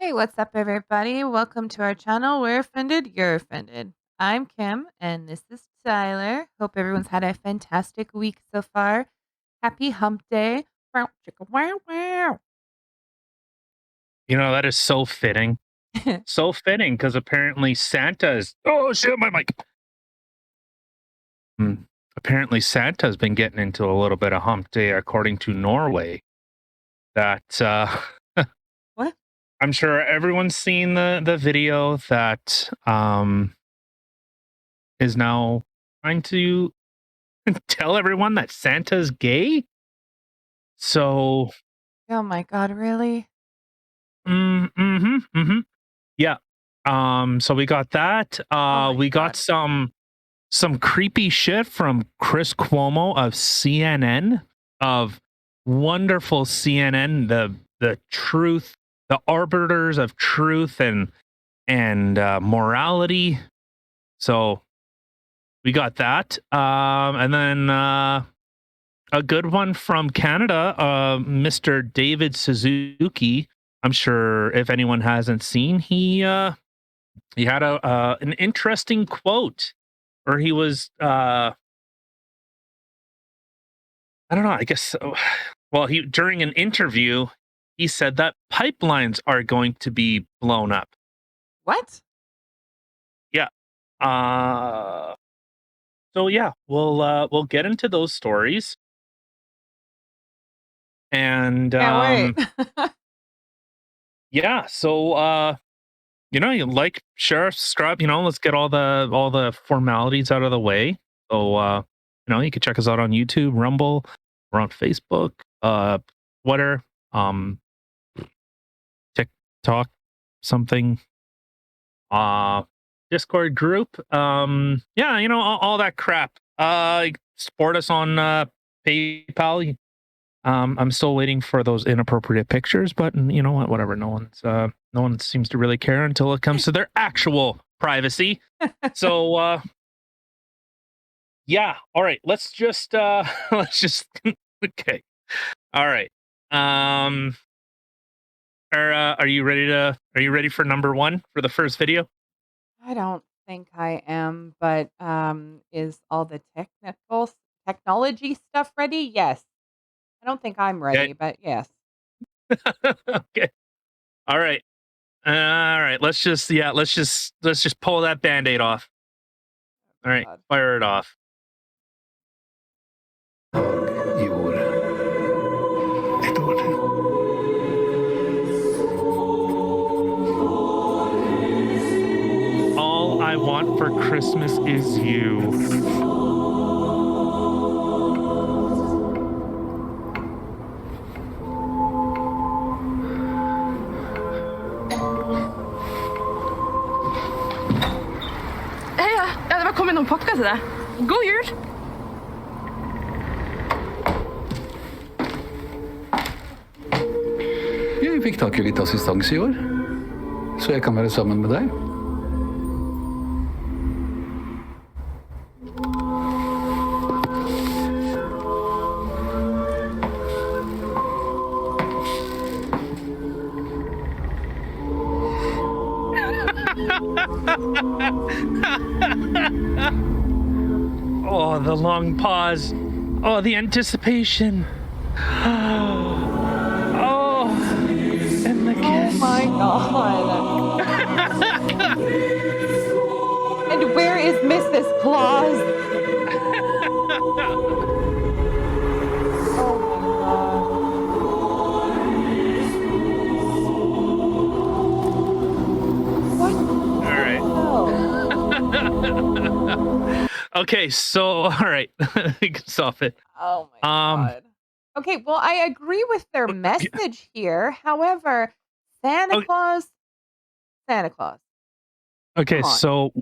Hey, what's up, everybody? Welcome to our channel. We're offended, you're offended. I'm Kim, and this is Tyler. Hope everyone's had a fantastic week so far. Happy hump day. Wow, chicka, wow, wow. That is so fitting. So fitting because apparently Santa's. Oh shit, my mic. Hmm. Apparently Santa's been getting into a little bit of hump day, according to Norway. That What? I'm sure everyone's seen the video that is now trying to tell everyone that Santa's gay. So, Oh my God, really? yeah. So we got that. Oh my We got God. some creepy shit from Chris Cuomo of CNN, of wonderful CNN, the truth, the arbiters of truth and morality. So we got that, and then a good one from Canada, Mr. David Suzuki. I'm sure if anyone hasn't seen, he had a an interesting quote, or he was I don't know. I guess so. Well, he during an interview, he said that pipelines are going to be blown up. What? Yeah. Uh so yeah, we'll get into those stories. And Can't wait. yeah, so you like, share, subscribe, let's get all the formalities out of the way. So you can check us out on YouTube, Rumble, we're on Facebook, Twitter, um, TikTok, something, uh Discord group, yeah, all that crap. Support us on PayPal. I'm still waiting for those inappropriate pictures, but you know what, whatever. No one seems to really care until it comes to their actual privacy. So yeah, all right, let's just let's just okay, all right. um are you ready for number one, for the first video? I don't think I am, but is all the technology stuff ready? Yes. I don't think I'm Okay. ready, but yes. Okay. All right. All right. Let's just pull that band-aid off. All right. God. Fire it off. I år. Ett år till. All I want for Christmas is you. Heia! Ja, det var kommet noen podkast til deg. God jul! Jeg fikk tak i litt assistanse i år, så jeg kan være sammen med deg. Oh, the long pause. Oh, the anticipation. Oh, and the Oh kiss. my God. And where is Mrs. Claus? Oh All right. my God. Okay, so all right. We can stop it. Oh my Um God. Okay, well, I agree with their message here. However, Santa okay, Claus, Santa Claus. okay, Come on. so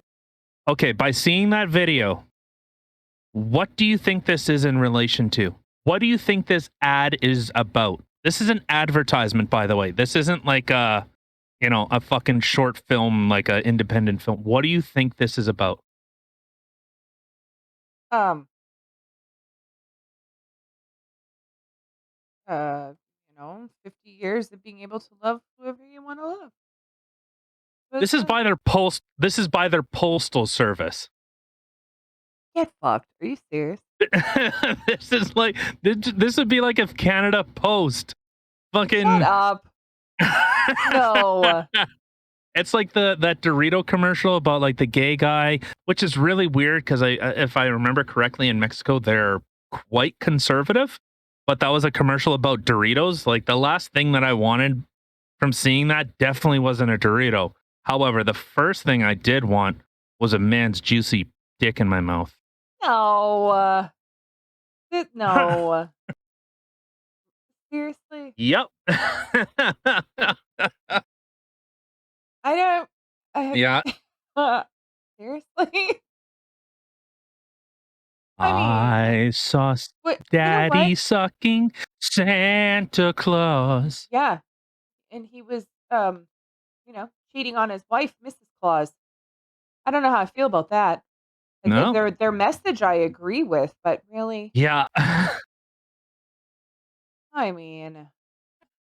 okay, by seeing that video, what do you think this is in relation to? What do you think this ad is about? This is an advertisement, by the way. This isn't like a fucking short film, like a independent film. What do you think this is about? Um, uh, 50 years of being able to love whoever you want to love. This is by their postal service. Get fucked. Are you serious? This is like this would be like if Canada Post fucking Shut up. No. It's like that Dorito commercial about like the gay guy, which is really weird because if I remember correctly, in Mexico they're quite conservative. But that was a commercial about Doritos. Like the last thing that I wanted from seeing that definitely wasn't a Dorito. However, the first thing I did want was a man's juicy dick in my mouth. No. No. Seriously? Yep. I don't. Yeah. Seriously? I saw What? Daddy sucking Santa Claus. Yeah. And he was, cheating on his wife, Mrs. Claus. I don't know how I feel about that. No. Their message I agree with, but really, Yeah. I mean,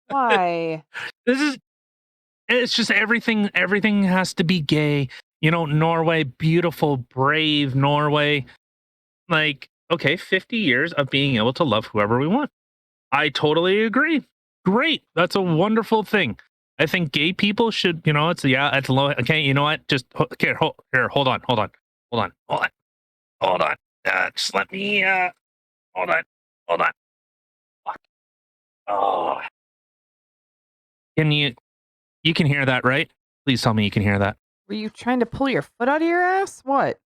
why? It's just everything has to be gay. You know, Norway, beautiful, brave Norway. Like, okay, 50 years of being able to love whoever we want. I totally agree. Great. That's a wonderful thing. I think gay people should, it's low. Okay, you know what? Just okay, hold on. Just let me hold on. Fuck. Oh. You can hear that, right? Please tell me you can hear that. Were you trying to pull your foot out of your ass? What?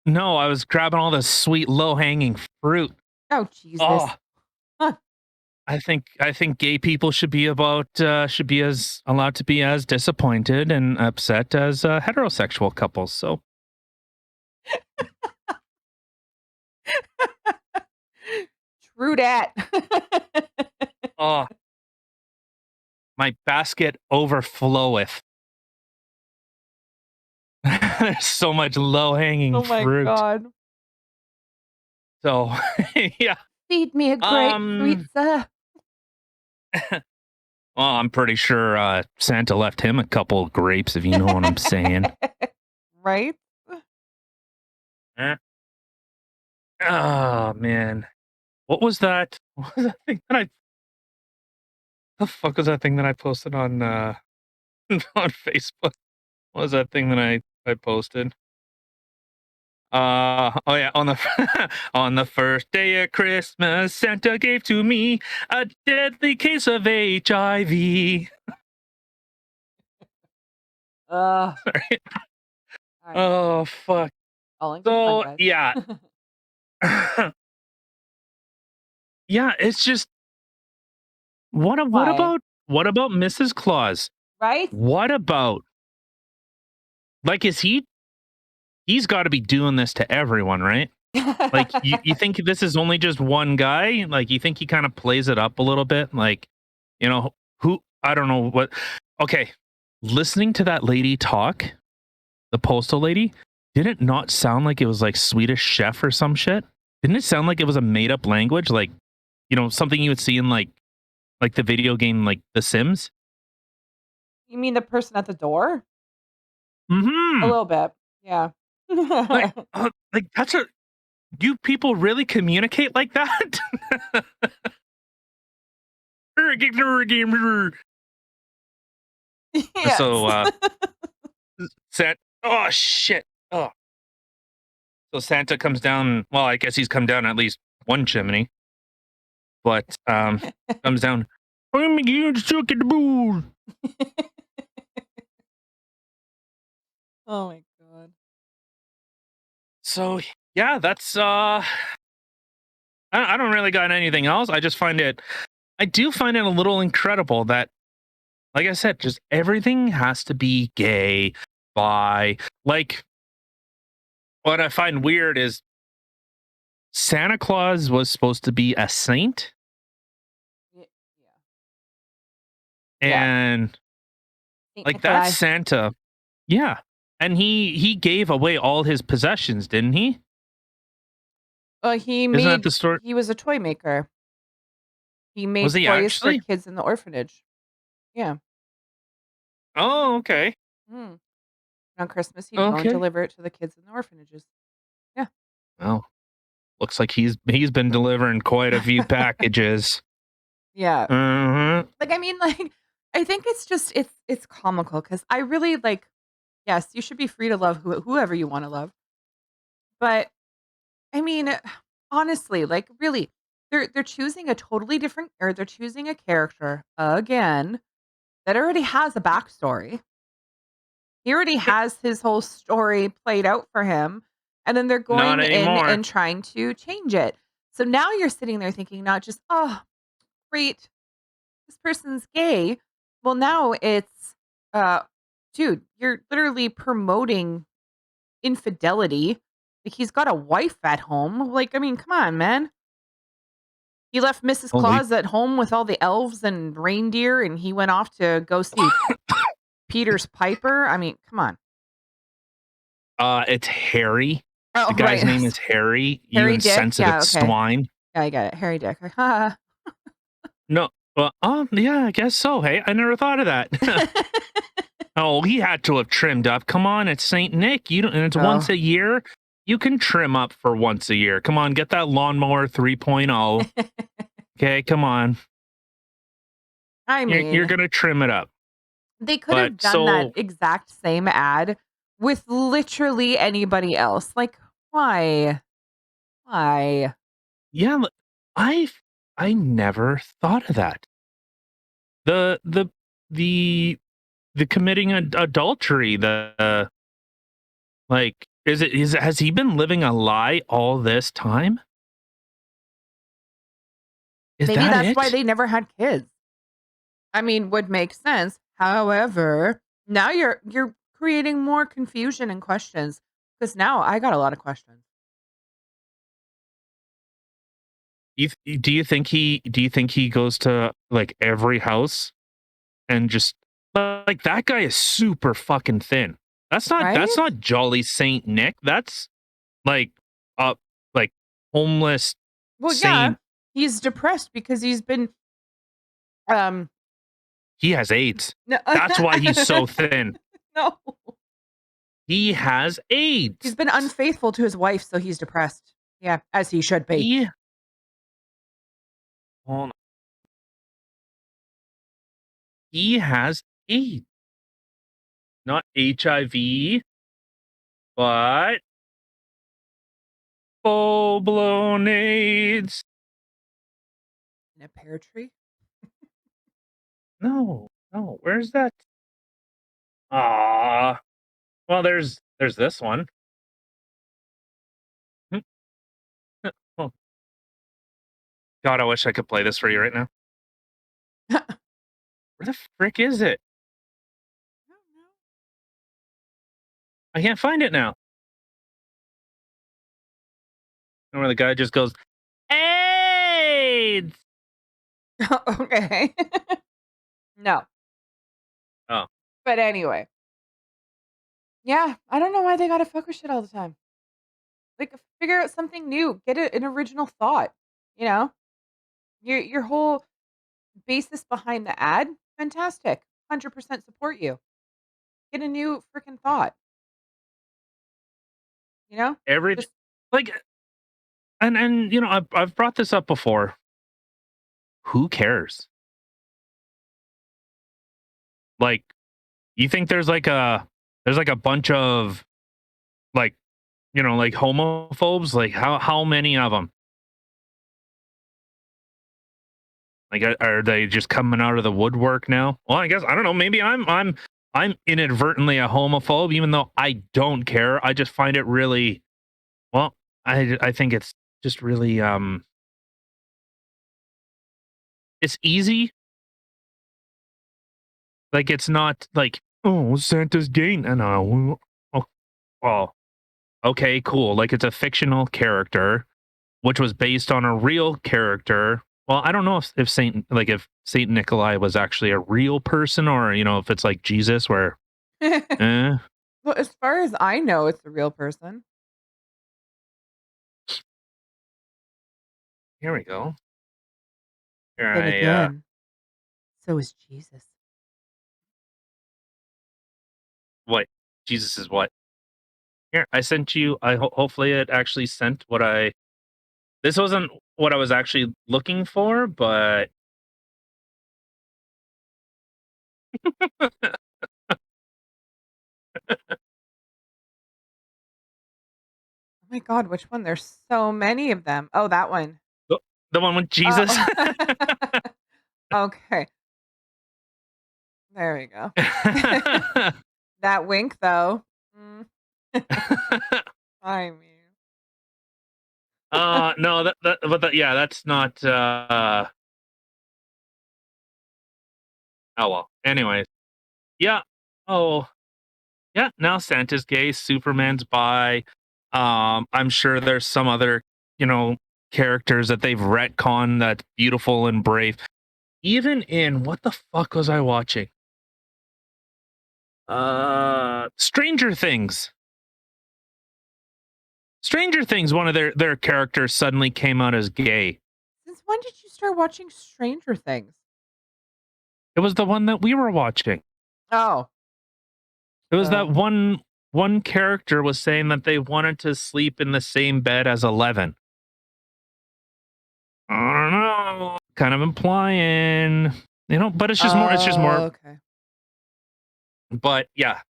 No, I was grabbing all this sweet low-hanging fruit. Oh, Jesus. Oh. Huh. I think gay people should be allowed to be as disappointed and upset as heterosexual couples. So True dat. oh, my basket overfloweth. There's so much low-hanging Oh my fruit. God. So yeah. Feed me a grapefruit, sir. Well, I'm pretty sure Santa left him a couple of grapes, if you know what I'm saying. Right? Oh man, what was that? What was that thing that the fuck was that thing that I posted on on Facebook? What was that thing that I posted? Oh yeah, on the on the first day of Christmas, Santa gave to me a deadly case of HIV. Sorry. Oh fuck. All in good fun, guys. Yeah. Yeah, it's just what about Mrs. Claus? Right? What about like he's got to be doing this to everyone, right? Like you think this is only just one guy? Like you think he kind of plays it up a little bit? Like, who I don't know what. Okay, listening to that lady talk, the postal lady, did it not sound like it was like Swedish chef or some shit? Didn't it sound like it was a made up language, like something you would see in like the video game like The Sims? You mean the person at the door? Mm-hmm. A little bit. Yeah. like that's a. Do people really communicate like that? Yes. So, oh shit! Oh, so Santa comes down. Well, I guess he's come down at least one chimney, but comes down. I'm stuck in the moon. Oh my God. So yeah, that's I don't really got anything else. I do find it a little incredible that, like I said, just everything has to be gay, bi. Like, what I find weird is Santa Claus was supposed to be a saint, and like that's Santa, yeah. And he gave away all his possessions, didn't he? Isn't that the story? He was a toy maker. He made toys for kids in the orphanage. Yeah. Oh, okay. Mm. On Christmas, he'd go and Okay. deliver it to the kids in the orphanages. Yeah. Well, looks like he's been delivering quite a few packages. Yeah. Mhm. Like, I mean, like, I think it's just it's comical because I really, like, yes, you should be free to love whoever you wanna love, but, I mean, honestly, like, really, they're choosing a totally different, or they're choosing a character, again, that already has a backstory. He already has his whole story played out for him, and then they're Not going in anymore. and trying to change it. So now you're sitting there thinking not just, "Oh, great, this person's gay." Well, now it's, uh, dude, you're literally promoting infidelity. Like, he's got a wife at home. Like, I mean, come on, man. He left Mrs. Holy Claus at home with all the elves and reindeer, and he went off to go see Peter's Piper. I mean, come on. It's Harry. Oh, The guy's right. name is Harry, you Harry Dick? insensitive Yeah, okay. swine. Yeah, I get it. Harry Dick. Like, ha. No, well, yeah, I guess so. Hey, I never thought of that. Oh, he had to have trimmed up. Come on, it's Saint Nick. You don't, and it's once Oh. a year. You can trim up for once a year. Come on, get that lawnmower 3.0. Okay, come on. I You're mean, gonna trim it up. they could But have done that so exact same ad with literally anybody else. Like, why? Why? yeah, I I never thought of that. The the the the committing adultery, like, has he been living a lie all this time? Is Maybe that that's why it? they never had kids. I mean, would make sense. However, now you're creating more confusion and questions because now I got a lot of questions. Do you think he goes to, like, every house and just like, that guy is super fucking thin. That's Right? not Jolly Saint Nick. That's like, uh, like, homeless Well, yeah, Saint. he's depressed because he's been um He has AIDS. no, That's why he's so thin. no. He has He's AIDS. been unfaithful to his wife, so he's depressed. Yeah, as he should be. He hold on. He has AIDS. Not HIV, but full-blown AIDS. In a pear tree? No, no, where's that? Ah, well, there's this one. Hmm, oh, God, I wish I could play this for you right now. Where the frick is it? I can't find it now. And where the guy just goes, AIDS! Okay. No. Oh, But anyway. Yeah, I don't know why they gotta fuck with shit all the time. Like, figure out something new. Get an original thought, you know? Your whole basis behind the ad, fantastic. 100% support you. Get a new freaking thought, you know? every Just like, and, you know, I've brought this up before. Who cares? Like, you think there's like a bunch of, like, you know, like, homophobes? Like, how many of them? Like, are they just coming out of the woodwork now? Well, I guess I don't know. Maybe I'm inadvertently a homophobe, even though I don't care. I just find it really, well, I think it's just really, it's easy. Like, it's not like, oh, Santa's gay. No. Oh, well, okay, cool. Like, it's a fictional character, which was based on a real character. Well, I don't know if Saint Nikolai was actually a real person, or, you know, if it's like Jesus where, eh, well, as far as I know, it's a real person. here we go. Here Then I again, so is Jesus. what? Jesus is what? Here, I sent you. Hopefully it actually sent what I. This wasn't what I was actually looking for, but Oh my god, which one? There's so many of them. Oh, that one. the, the one with Jesus. Oh. Okay. There we go. That wink though. Mm. I mean. No, yeah, that's not. Oh well. Anyways, yeah. Oh, yeah. Now Santa's gay. Superman's bi. I'm sure there's some other, you know, characters that they've retconned that's beautiful and brave. Even in what the fuck was I watching? Stranger Things. Stranger Things, one of their characters suddenly came out as gay. Since when did you start watching Stranger Things? It was the one that we were watching. Oh. It was that one character was saying that they wanted to sleep in the same bed as 11. I don't know. Kind of implying, you know, but it's just more, Okay. but yeah.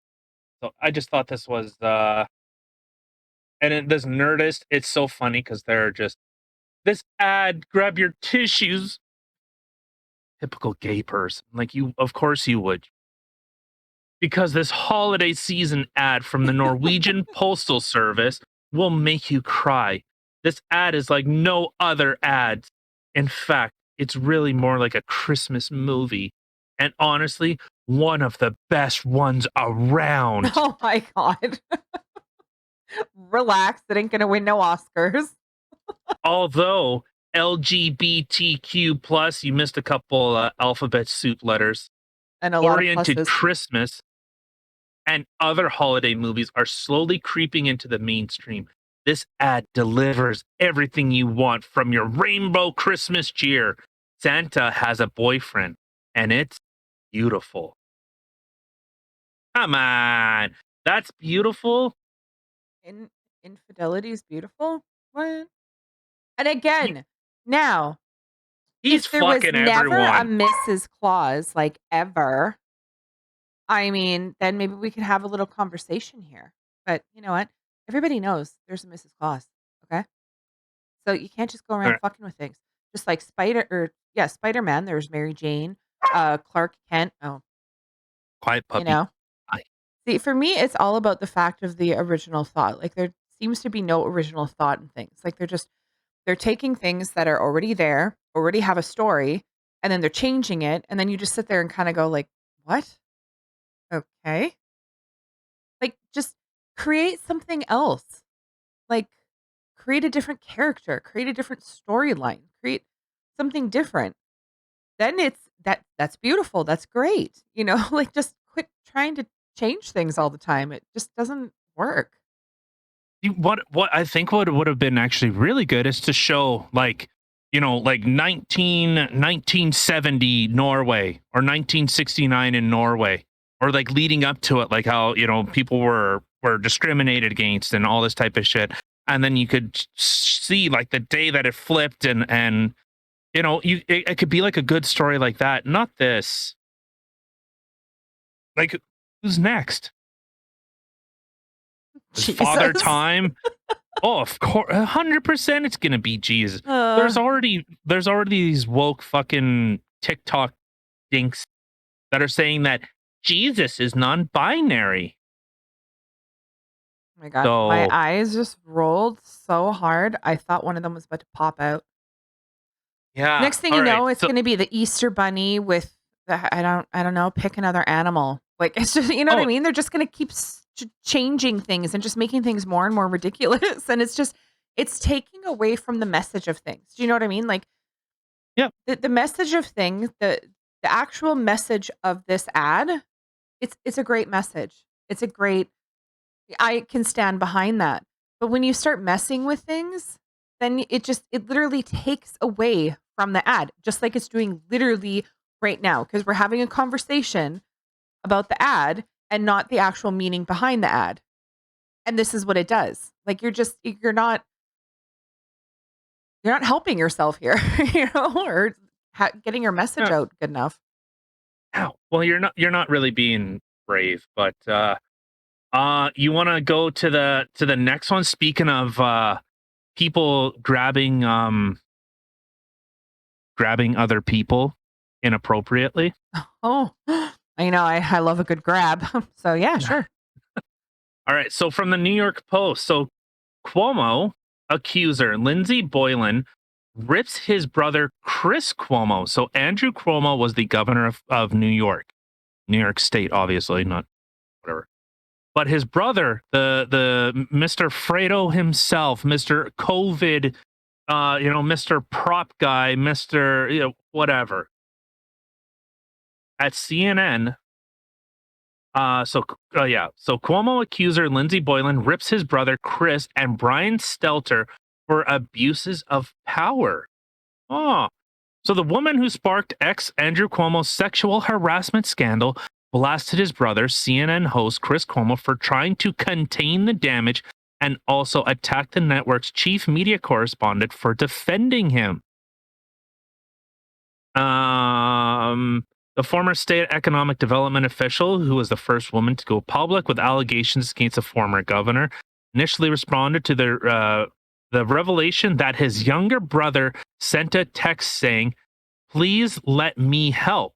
So I just thought this was this Nerdist, it's so funny because they're just this ad, grab your tissues. Typical gay person. Like you, of course you would. Because this holiday season ad from the Norwegian Postal Service will make you cry. This ad is like no other ads. In fact, it's really more like a Christmas movie. And honestly, one of the best ones around. Oh my god. Relax. It ain't gonna win no Oscars. Although LGBTQ plus, you missed a couple alphabet soup letters. And a lot of Oriented pluses. Christmas and other holiday movies are slowly creeping into the mainstream. This ad delivers everything you want from your rainbow Christmas cheer. Santa has a boyfriend, and it's beautiful. Come on, that's beautiful. Infidelity is beautiful? What? And He- again, now, He's if there was fucking never a everyone. Mrs. Claus, like ever, I mean, then maybe we could have a little conversation here. But you know what? Everybody knows there's a Mrs. Claus. Okay. So you can't just go All around right, fucking with things. Just like Spider-Man, there's Mary Jane, Clark Kent. Oh, quiet you puppy. know. Hi. See, for me, it's all about the fact of the original thought. Like there seems to be no original thought in things. Like they're taking things that are already there, already have a story, and then they're changing it, and then you just sit there and kind of go like, "What? Okay." Like just create something else. Like create a different character, create a different storyline, create something different. Then that's beautiful. That's great. You know, like just quit trying to change things all the time. It just doesn't work. What I think would have been actually really good is to show like, you know, like 1970 Norway or 1969 in Norway, or like leading up to it, like how, you know, people were discriminated against and all this type of shit. And then you could see like the day that it flipped, and you know, it could be like a good story like that, not this. Like, who's next? Is Father Jesus. Time? Oh, of course, 100%. It's gonna be Jesus. Uh, There's already these woke fucking TikTok dinks that are saying that Jesus is non-binary. oh my god, my So eyes just rolled so hard. I thought one of them was about to pop out. yeah, Next thing all you right. know, it's So going to be the Easter bunny with I don't know, pick another animal. Like it's just, you know what I oh mean? They're just going to keep changing things and just making things more and more ridiculous and it's taking away from the message of things. Do you know what I mean? Like yeah, the message of things, the actual message of this ad, it's a great message. It's a great I can stand behind that. But when you start messing with things, then it literally takes away from the ad, just like it's doing literally right now because we're having a conversation about the ad and not the actual meaning behind the ad. And this is what it does. Like you're not helping yourself here, or getting your message Yeah. out good enough. Ow. Well, you're not really being brave, but you want to go to the next one? Speaking of people grabbing other people inappropriately. Oh, I know. I love a good grab. So yeah, sure. All right. So from the New York Post, so Cuomo accuser Lindsey Boylan rips his brother Chris Cuomo. So Andrew Cuomo was the governor of New York State, obviously, not whatever. But his brother, the Mr. Fredo himself, Mr. COVID, Mr. Prop guy, Mr. Whatever. At CNN, so Cuomo accuser Lindsey Boylan rips his brother Chris and Brian Stelter for abuses of power. Oh, so the woman who sparked ex Andrew Cuomo's sexual harassment scandal blasted his brother, CNN host Chris Cuomo, for trying to contain the damage and also attacked the network's chief media correspondent for defending him. The former state economic development official, who was the first woman to go public with allegations against a former governor, initially responded to the revelation that his younger brother sent a text saying, "Please let me help."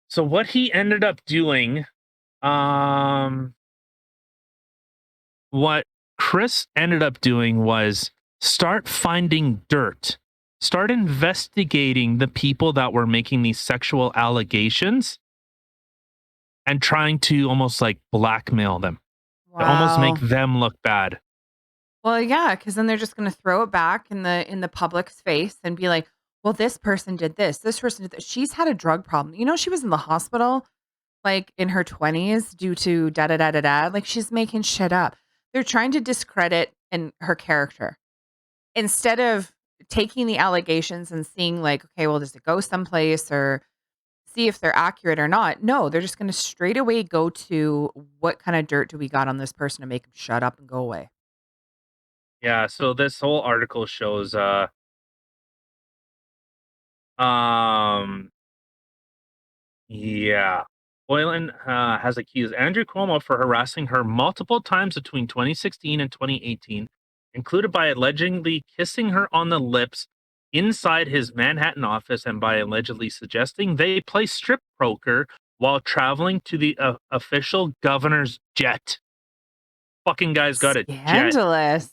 So what he ended up doing, what Chris ended up doing was start finding dirt, start investigating the people that were making these sexual allegations and trying to almost like blackmail them, to almost make Wow. them look bad. Well, yeah, because then they're just going to throw it back in the public's face and be like, "Well, this person did this. This person did this. She's had a drug problem. She was in the hospital like in her 20s due to da da da da da." Like she's making shit up. They're trying to discredit her character instead of taking the allegations and seeing like, okay, well, does it go someplace or see if they're accurate or not? No, they're just going to straight away go to what kind of dirt do we got on this person to make them shut up and go away. Yeah, so this whole article shows um yeah. Boylan has accused Andrew Cuomo for harassing her multiple times between 2016 and 2018, included by allegedly kissing her on the lips inside his Manhattan office and by allegedly suggesting they play strip poker while traveling to the official governor's jet. Fucking guy's got a jet. Scandalous.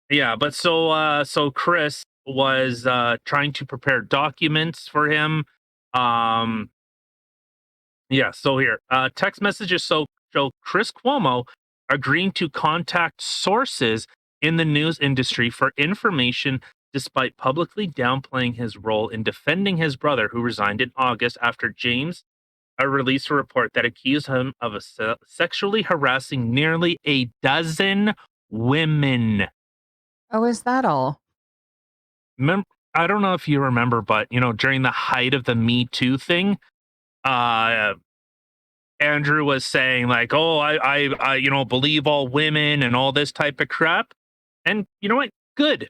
Yeah, but so Chris was trying to prepare documents for him. Um Yeah, so here, text messages show Chris Cuomo agreeing to contact sources in the news industry for information despite publicly downplaying his role in defending his brother who resigned in August after James released a report that accused him of sexually harassing nearly a dozen women. Oh, is that all? I don't know if you remember, but during the height of the Me Too thing, uh Andrew was saying like, "Oh, I believe all women and all this type of crap." And you know what? Good,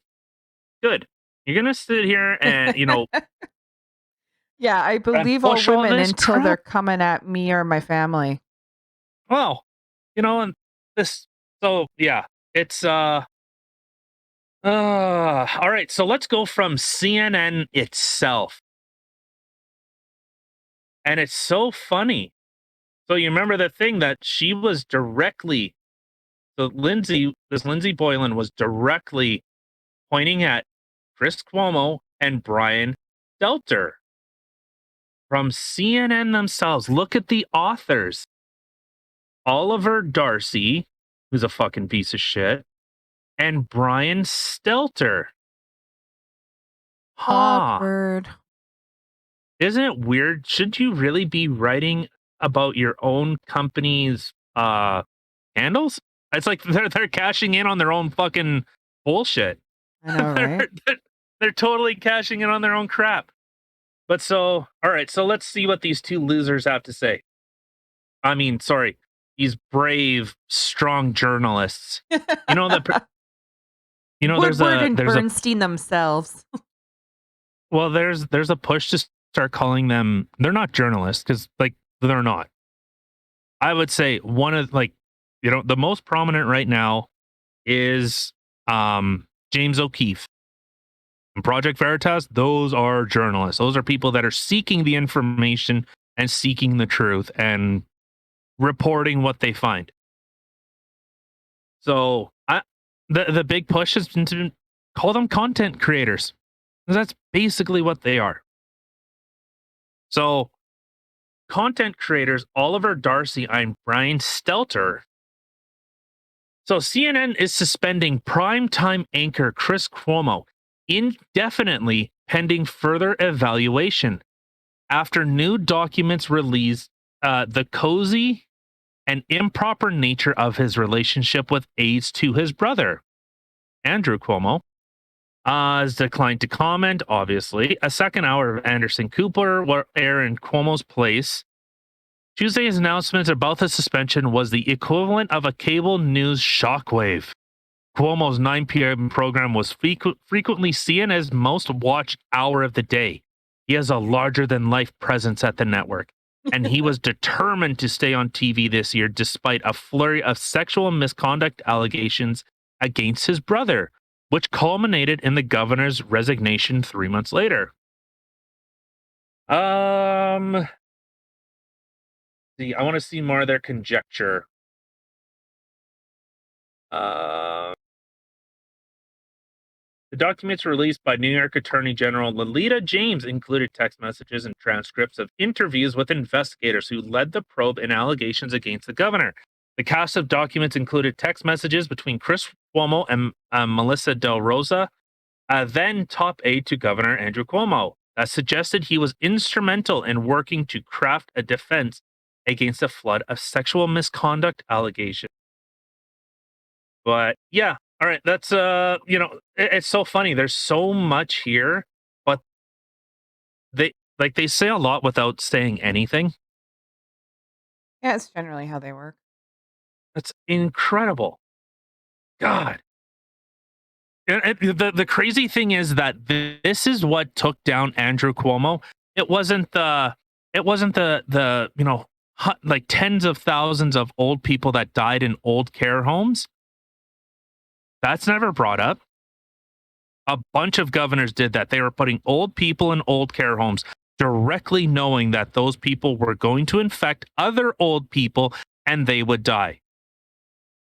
good. You're gonna sit here and Yeah, I and believe all push all women this until they're crap. coming at me or my family. Well, and this. So yeah, it's all right. So let's go from CNN itself, and it's so funny. So you remember the thing that she was directly. So Lindsey Boylan was directly pointing at Chris Cuomo and Brian Stelter from CNN themselves. Look at the authors. Oliver Darcy, who's a fucking piece of shit, and Brian Stelter. Huh. Awkward. Isn't it weird? Should you really be writing about your own company's handles? It's like they're cashing in on their own fucking bullshit. I know, right? They're totally cashing in on their own crap. But all right, so let's see what these two losers have to say. I mean, sorry, these brave, strong journalists. You know that. You know, Woodward and there's a Bernstein themselves. well, there's a push to start calling them. They're not journalists because like they're not. I would say one of like, the most prominent right now is James O'Keefe. And Project Veritas, those are journalists. Those are people that are seeking the information and seeking the truth and reporting what they find. So the big push has been to call them content creators. 'Cause that's basically what they are. So content creators Oliver Darcy and Brian Stelter. So CNN is suspending primetime anchor Chris Cuomo indefinitely pending further evaluation after new documents released the cozy and improper nature of his relationship with aides to his brother, Andrew Cuomo. Has declined to comment, obviously. A second hour of Anderson Cooper will air in Cuomo's place. Tuesday's announcement about the suspension was the equivalent of a cable news shockwave. Cuomo's 9 p.m. program was frequently seen as most watched hour of the day. He has a larger-than-life presence at the network, and he was determined to stay on TV this year despite a flurry of sexual misconduct allegations against his brother, which culminated in the governor's resignation 3 months later. See, I want to see more of their conjecture. The documents released by New York Attorney General Lolita James included text messages and transcripts of interviews with investigators who led the probe in allegations against the governor. The cast of documents included text messages between Chris Cuomo and Melissa Del Rosa, then top aide to Governor Andrew Cuomo, that suggested he was instrumental in working to craft a defense against a flood of sexual misconduct allegations. But yeah, all right, that's it's so funny. There's so much here, but they say a lot without saying anything. Yeah, it's generally how they work. That's incredible. God. And the crazy thing is that this is what took down Andrew Cuomo. It wasn't the like tens of thousands of old people that died in old care homes. That's never brought up. A bunch of governors did that. They were putting old people in old care homes, directly knowing that those people were going to infect other old people and they would die.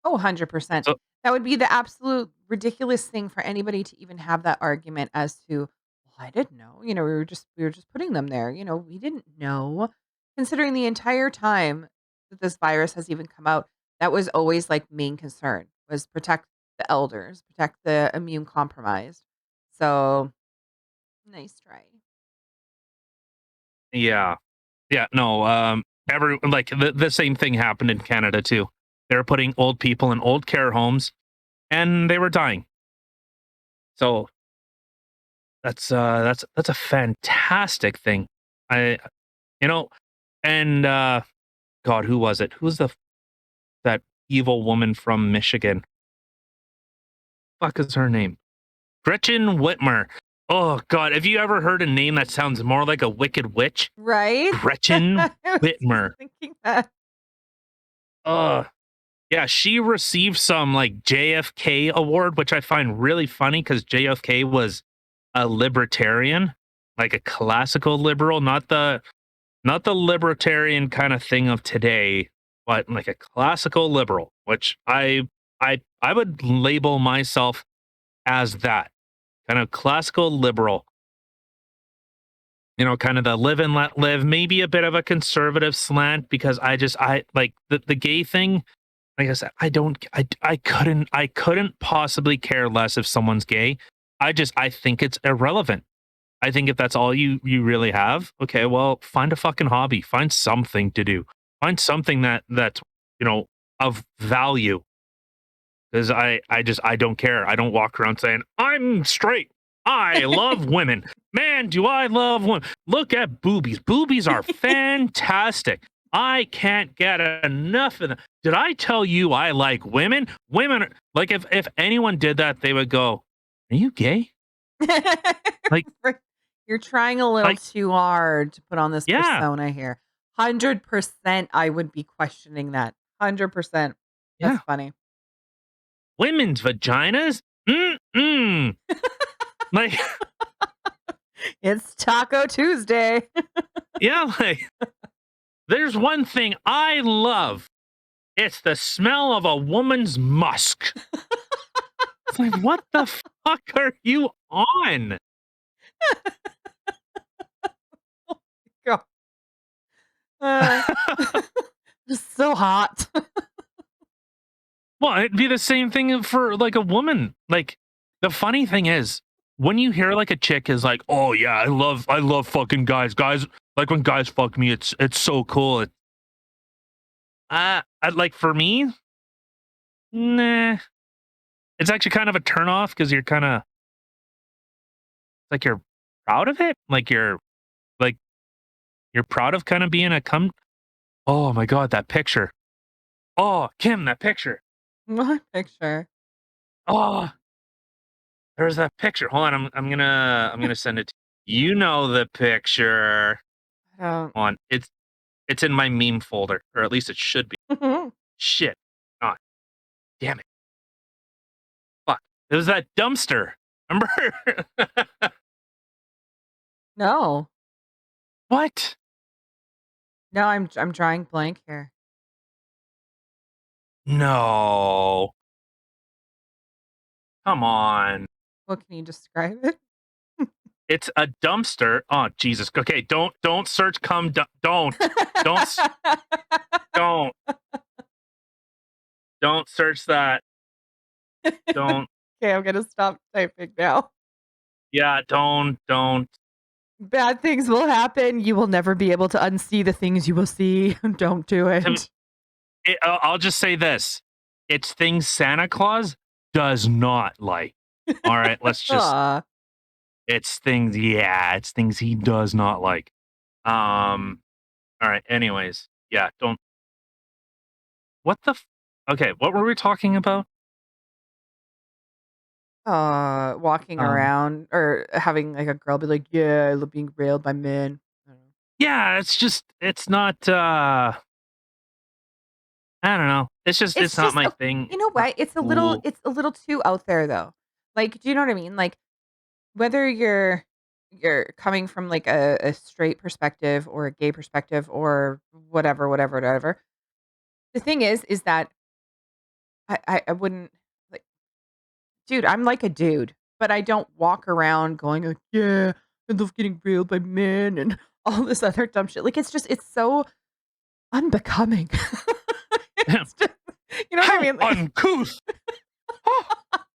Oh, 100%. So That would be the absolute ridiculous thing for anybody to even have that argument as to, well, I didn't know. We were just putting them there. We didn't know. Considering the entire time that this virus has even come out, that was always like main concern was protect the elders, protect the immune compromised. So nice try. yeah. Yeah, no, the same thing happened in Canada too. They were putting old people in old care homes and they were dying. So that's a fantastic thing. I you know and God, who was it? Who's that evil woman from Michigan? Fuck is her name? Gretchen Whitmer. Oh God, have you ever heard a name that sounds more like a wicked witch? Right? Gretchen I was Whitmer. just thinking that. Yeah, she received some like JFK award, which I find really funny because JFK was a libertarian, like a classical liberal, not the libertarian kind of thing of today, but like a classical liberal, which I would label myself as that kind of classical liberal. Kind of the live and let live, maybe a bit of a conservative slant because I like the gay thing. Like I said, I couldn't possibly care less if someone's gay. I think it's irrelevant. I think if that's all you really have, okay, well, find a fucking hobby, find something to do, find something that's of value. Because I don't care. I don't walk around saying I'm straight. I love women. Man, do I love women. Look at boobies. Boobies are fantastic. I can't get enough of them. Did I tell you I like women? Women, like if anyone did that, they would go, "Are you gay?" Like, You're trying a little like, too hard to put on this yeah, persona here. 100% I would be questioning that. 100%. That's yeah. funny. Women's vaginas? Mm-mm. Like, It's Taco Tuesday. yeah, like, there's one thing I love. It's the smell of a woman's musk. It's like, what the fuck are you on? God. Uh, just so hot. Well, it'd be the same thing for like a woman. Like, the funny thing is, when you hear like a chick is like, "Oh yeah, I love fucking guys. Guys, like when guys fuck me, it's so cool." Like for me, nah. It's actually kind of a turn off because you're kind of like you're proud of it. Like you're proud of kind of being a cum. Oh my god, that picture. Oh, Kim, that picture. What picture? Oh, there's that picture. Hold on, I'm gonna send it to you. You know the picture. I don't. On it's in my meme folder, or at least it should be. Shit. God damn it. Fuck. It was that dumpster. Remember? No. What? No, I'm drawing blank here. No. Come on. What can you describe it? It's a dumpster. Oh Jesus. Okay, don't search don't. Don't s- don't don't search that. Don't. Okay, I'm gonna stop typing now. Yeah, don't. Bad things will happen. You will never be able to unsee the things you will see. Don't do it. I'll just say this. It's things Santa Claus does not like. All right, let's just Aw. it's things he does not like. All right, anyways. Yeah, don't what the okay, what were we talking about? Walking Um, around or having like a girl be like, "Yeah, I love being railed by men." I don't know. yeah, it's just it's not I don't know. It's It's not just my a, thing. you It's know not what? cool. It's a little too out there though. Like, do you know what I mean? Like whether you're coming from like a straight perspective or a gay perspective or whatever. The thing is that I wouldn't like, dude, I'm like a dude, but I don't walk around going like, yeah, I love getting railed by men and all this other dumb shit. Like it's so unbecoming. It's just, you know what I How mean? Like, uncouth. Oh,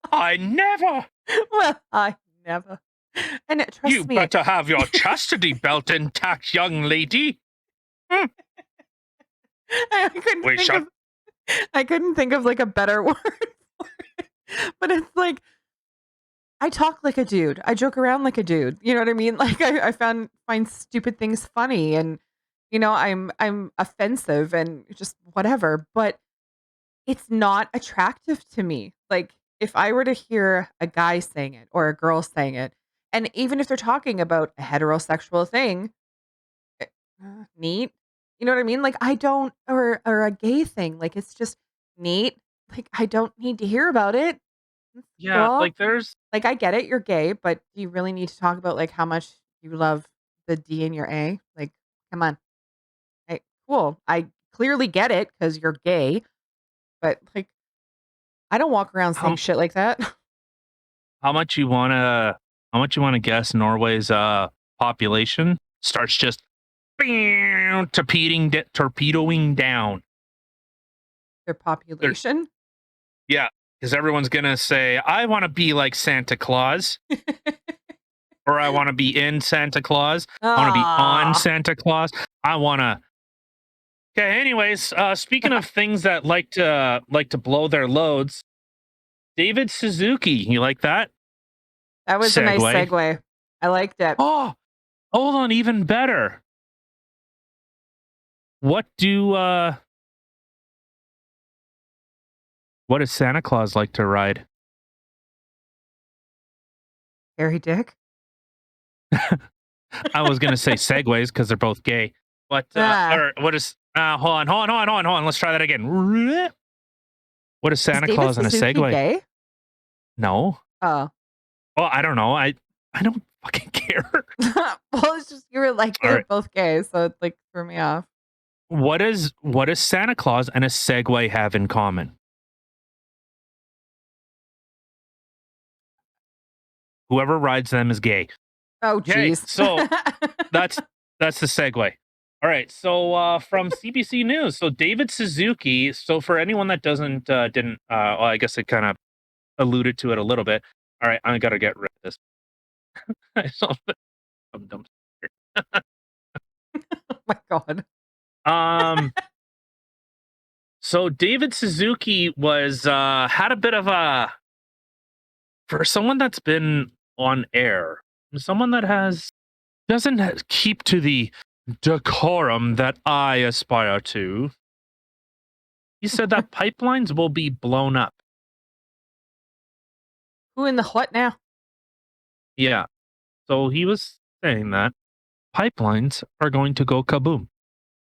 I never. well, I never. And You trust me, better have your chastity belt intact, young lady. Hmm, I couldn't we think shall of I couldn't think of like a better word for it. But it's like I talk like a dude. I joke around like a dude. You know what I mean? Like I find stupid things funny and I'm offensive and just whatever, but it's not attractive to me. Like if I were to hear a guy saying it or a girl saying it, and even if they're talking about a heterosexual thing, eh, neat. You know what I mean? Like I don't or a gay thing. Like it's just neat. Like I don't need to hear about it. It's yeah, cool. like there's Like, I get it, you're gay, but do you really need to talk about, like, how much you love the D in your A? Like, come on. Cool. I clearly get it because 'cause you're gay, but, like, I don't walk around saying how shit like that. how much you wanna guess Norway's population starts just torpedoing down. Their They're population? yeah, because everyone's gonna say, "I wanna be like Santa Claus," or "I wanna be in Santa Claus. I wanna be on Ah. Santa Claus. I wanna." Okay, anyways, speaking of things that like to blow their loads, David Suzuki, you like that? That was a nice Segue. segue. I liked it. Oh, hold on, even better. what does Santa Claus like to ride? Harry Dick? I was gonna say segways because they're both gay. But Ah. or what is hold on. Let's try that again. What is Is Santa David Claus and a Suzuki Segway? gay? No. Oh. Well, I don't know. I don't fucking care. Well, it's just you were like, All they're right. both gay, so it like threw me off. What does Santa Claus and a Segway have in common? Whoever rides them is gay. Oh, Okay, jeez. so that's the segue. All right, so from CBC News, so David Suzuki. So for anyone that didn't, well, I guess it kind of alluded to it a little bit. All right, I gotta get rid of this. I saw the- I'm dumb. Oh my god. Um, so David Suzuki was had a bit of a for someone that's been on air, someone that doesn't keep to the decorum that I aspire to. He said that pipelines will be blown up. Who in the what now? Yeah. So he was saying that pipelines are going to go kaboom.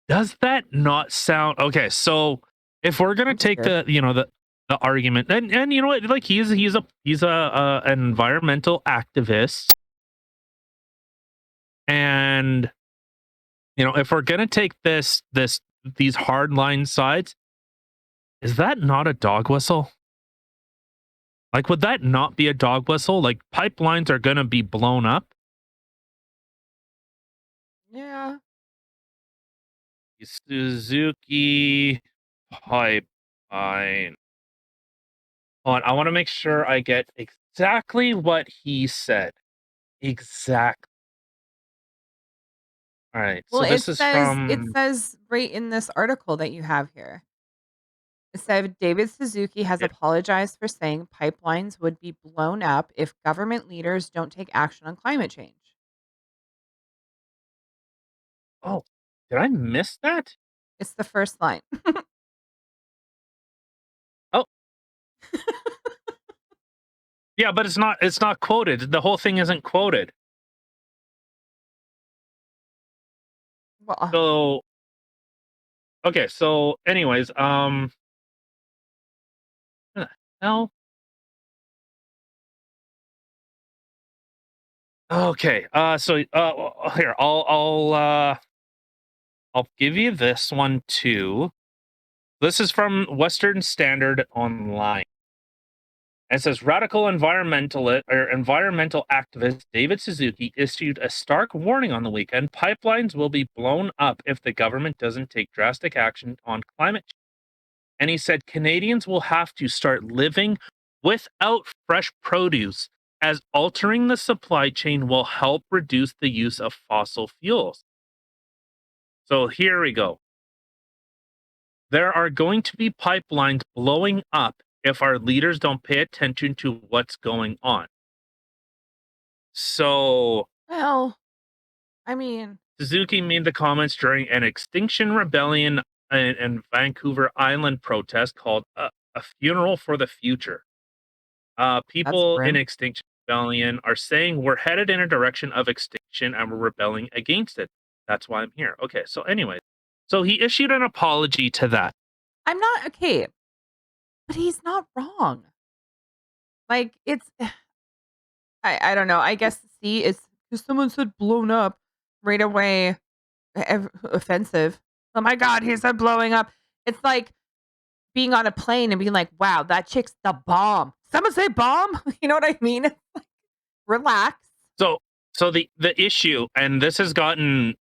Does that not sound okay? So if we're gonna I'm take scared. the argument, and you know what, like he's an environmental activist, and if we're gonna take these hardline sides, is that not a dog whistle? Like, would that not be a dog whistle? Like, pipelines are gonna be blown up. Yeah. Suzuki pipeline. Hold on, I want to make sure I get exactly what he said. Exact. All right. Well, So it this is says it from. says right in this article that you have here. It said David Suzuki has Yeah. apologized for saying pipelines would be blown up if government leaders don't take action on climate change. Oh, did I miss that? It's the first line. Oh, yeah, but it's not. It's not quoted. The whole thing isn't quoted. Well, So okay. So, anyways, what the hell. Okay. So here I'll give you this one too. This is from Western Standard Online. It says environmental activist David Suzuki issued a stark warning on the weekend. Pipelines will be blown up if the government doesn't take drastic action on climate change. And he said Canadians will have to start living without fresh produce, as altering the supply chain will help reduce the use of fossil fuels. So here we go. There are going to be pipelines blowing up if our leaders don't pay attention to what's going on. So well, I mean, Suzuki made the comments during an Extinction Rebellion and Vancouver Island protest called a Funeral for the Future. that's People in grim. Extinction Rebellion are saying we're headed in a direction of extinction and we're rebelling against it. That's why I'm here. Okay, so anyway, so he issued an apology to that. I'm not okay, but he's not wrong. Like it's I don't know. I guess see it's because someone said blown up right away offensive. Oh my god, he said blowing up. It's like being on a plane and being like, "Wow, that chick's the bomb." Someone say bomb? You know what I mean? It's like, relax. So the issue, and this has gotten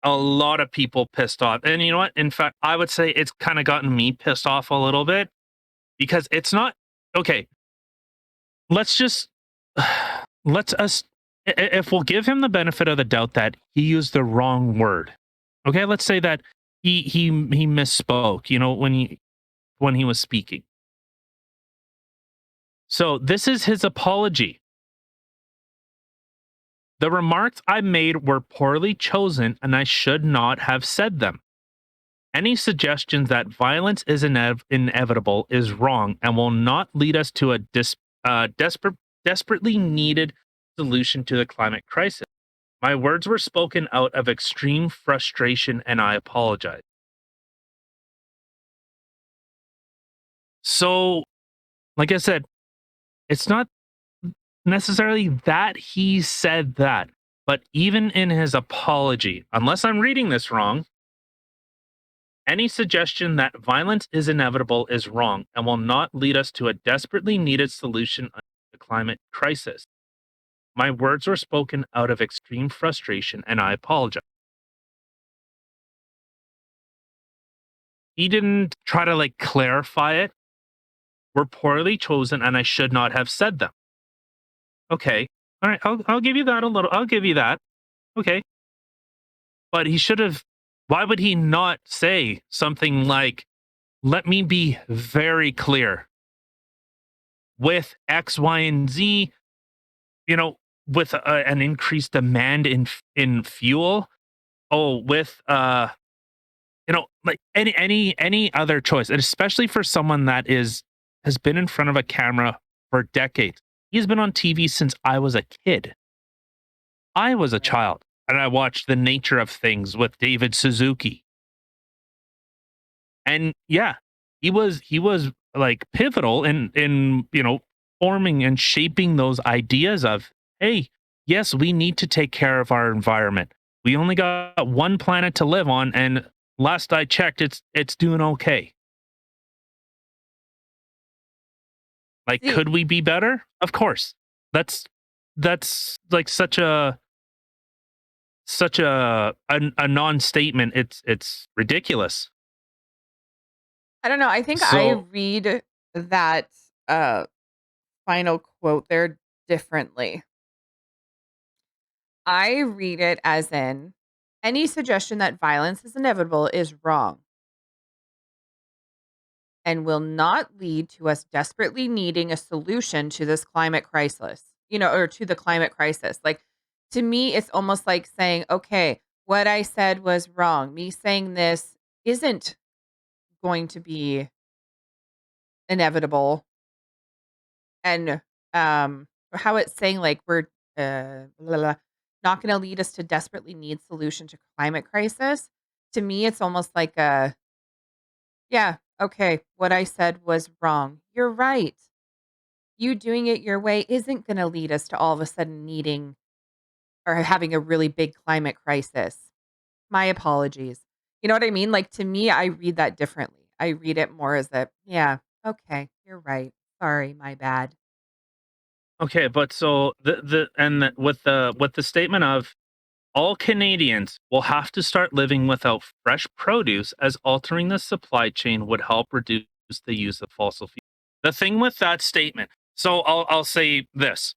a lot of people pissed off. And you know what? In fact, I would say it's kind of gotten me pissed off a little bit because it's not okay. Let's just let's us if we'll give him the benefit of the doubt that he used the wrong word. Okay, let's say that he misspoke, when he was speaking. So this is his apology. The remarks I made were poorly chosen and I should not have said them. Any suggestions that violence is inevitable is wrong and will not lead us to a desperately needed solution to the climate crisis. My words were spoken out of extreme frustration, and I apologize. So, like I said, it's not necessarily that he said that, but even in his apology, unless I'm reading this wrong, any suggestion that violence is inevitable is wrong and will not lead us to a desperately needed solution to the climate crisis. My words were spoken out of extreme frustration, and I apologize. He didn't try to like clarify it. Were poorly chosen, and I should not have said them. Okay, all right, I'll give you that a little. I'll give you that. Okay, but he should have. Why would he not say something like, "Let me be very clear with X, Y, and Z." You know, with an increased demand in fuel. Oh, with like any other choice, and especially for someone that has been in front of a camera for decades. He's been on TV since I was a kid. I was a child, and I watched The Nature of Things with David Suzuki. And yeah, he was like pivotal in forming and shaping those ideas of, hey, yes, we need to take care of our environment. We only got one planet to live on, and last I checked, it's doing okay. Like, See, could we be better? Of course. That's like such a non-statement. It's ridiculous. I don't know. I think I So read that uh final quote there differently. I read it as in any suggestion that violence is inevitable is wrong and will not lead to us desperately needing a solution to this climate crisis, or to the climate crisis. Like, to me, it's almost like saying, okay, what I said was wrong. Me saying this isn't going to be inevitable. And how it's saying, like, we're blah, blah, not going to lead us to desperately need solution to climate crisis. To me, it's almost like yeah, okay, what I said was wrong. You're right. You doing it your way isn't going to lead us to all of a sudden needing or having a really big climate crisis. My apologies. You know what I mean? Like, to me, I read that differently. I read it more as a, yeah, okay, you're right. Sorry, my bad. okay, but so with the statement of all Canadians will have to start living without fresh produce, as altering the supply chain would help reduce the use of fossil fuels. The thing with that statement, so I'll say this.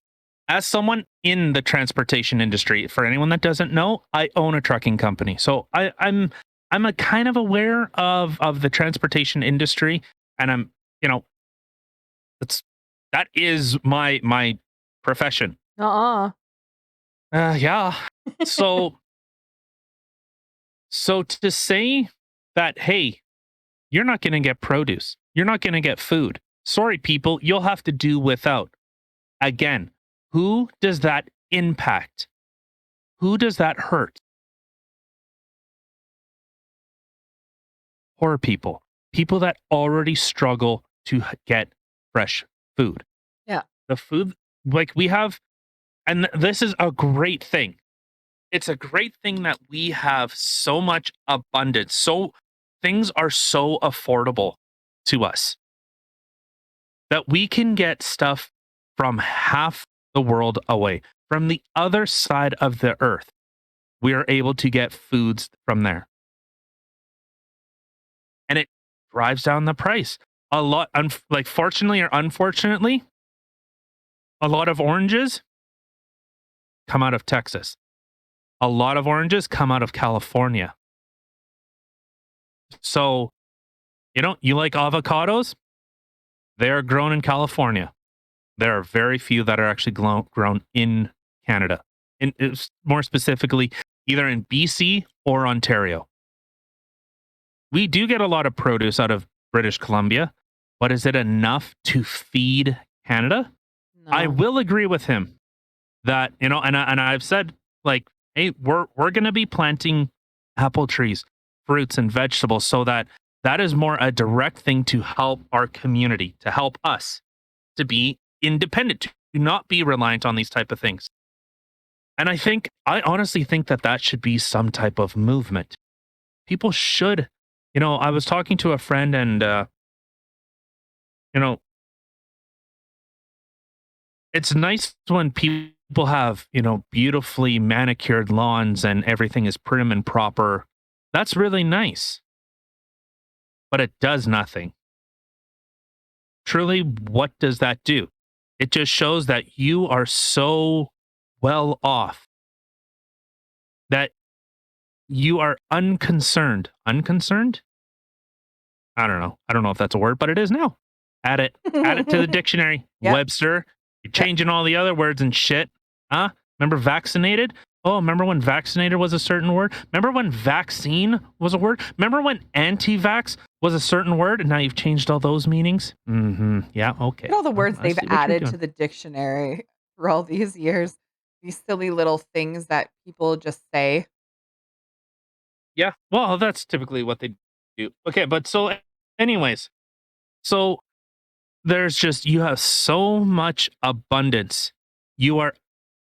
As someone in the transportation industry, for anyone that doesn't know, I own a trucking company. So I'm a kind of aware of the transportation industry, and I'm, you know, that's that is my profession. Uh-uh. Yeah. So So to say that, hey, you're not going to get produce, you're not going to get food. Sorry, people, you'll have to do without. Again, who does that impact? Who does that hurt? Poor people, people that already struggle to get fresh food. Yeah. The food, like we have, and this is a great thing. It's a great thing that we have so much abundance. So things are so affordable to us that we can get stuff from half the world away, from the other side of the earth. We are able to get foods from there. And it drives down the price. A lot, like fortunately or unfortunately, a lot of oranges come out of Texas. A lot of oranges come out of California. So, you like avocados? They're grown in California. There are very few that are actually grown in Canada. More specifically, either in BC or Ontario. we do get a lot of produce out of British Columbia, but is it enough to feed Canada? I No. will agree with him that, and I've said, like, hey, we're going to be planting apple trees, fruits and vegetables, so that is more a direct thing to help our community, to help us to be independent, to not be reliant on these type of things. And I honestly think that should be some type of movement. People should, I was talking to a friend, and you know, it's nice when people have, beautifully manicured lawns and everything is prim and proper. That's really nice, but it does nothing. Truly, what does that do? It just shows that you are so well off that you are unconcerned. Unconcerned? I don't know. I don't know if that's a word, but it is now. Add it. Add it to the dictionary. Yep. Webster. You're Yep. changing all the other words and shit. Huh? Remember vaccinated? Oh, remember when vaccinated was a certain word? Remember when vaccine was a word? Remember when anti-vax was a certain word? And now you've changed all those meanings? Mm-hmm. Yeah, okay. Look at all the words I they've see what you're added doing. to the dictionary for all these years. These silly little things that people just say. Yeah. Well, that's typically what they do. Okay, but so anyways, so you have so much abundance. You are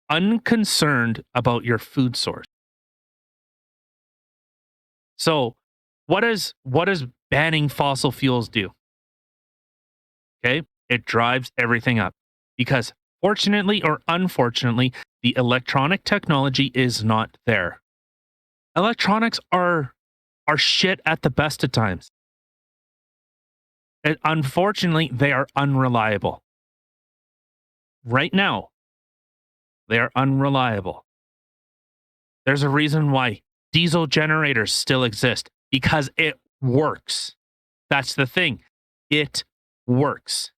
unconcerned about your food source. So, what does banning fossil fuels do? Okay? It drives everything up because fortunately or unfortunately, the electronic technology is not there. Electronics are shit at the best of times. And unfortunately, they are unreliable. Right now, they are unreliable. There's a reason why diesel generators still exist because it works. That's the thing. It works.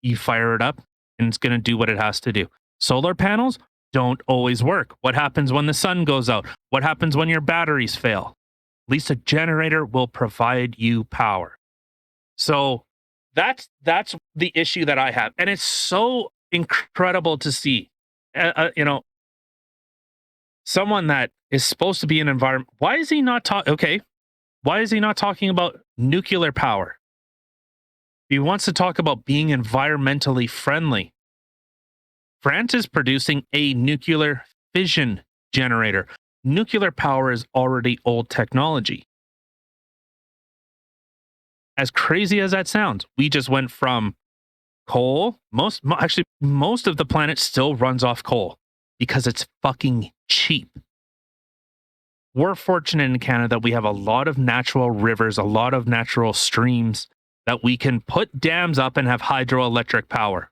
You fire it up and it's going to do what it has to do. Solar panels don't always work. What happens when the sun goes out? What happens when your batteries fail? At least a generator will provide you power. So that's the issue that I have. And it's so incredible to see. Someone that is supposed to be an environment. Why is he not talking? Okay, why is he not talking about nuclear power? He wants to talk about being environmentally friendly. France is producing a nuclear fission generator. Nuclear power is already old technology. As crazy as that sounds, we just went from coal. Most of the planet still runs off coal because it's fucking cheap. We're fortunate in Canada that we have a lot of natural rivers, a lot of natural streams that we can put dams up and have hydroelectric power.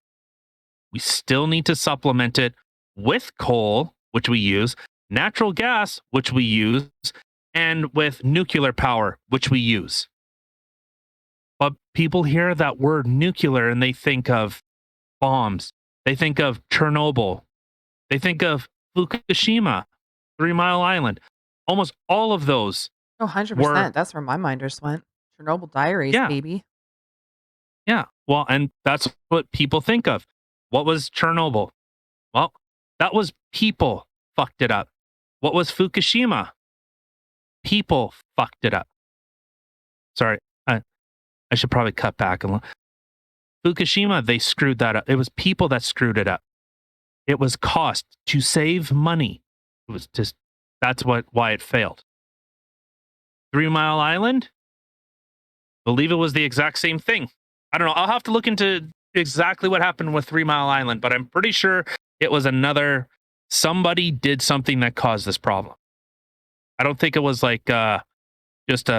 We still need to supplement it with coal, which we use, natural gas, which we use, and with nuclear power, which we use. But people hear that word nuclear and they think of bombs. They think of Chernobyl. They think of Fukushima, 3 Mile Island. Almost all of those Oh, were, 100%. That's where my mind just went. Chernobyl Diaries, yeah, baby. yeah. Well, and that's what people think of. What was Chernobyl? Well, that was people fucked it up. What was Fukushima? People fucked it up. Sorry, I should probably cut back a little. Fukushima, they screwed that up. It was people that screwed it up. It was cost to save money. It was just why it failed. 3 Mile Island, believe it was the exact same thing. I don't know. I'll have to look into exactly what happened with 3 Mile Island, but I'm pretty sure it was somebody did something that caused this problem. I don't think it was like just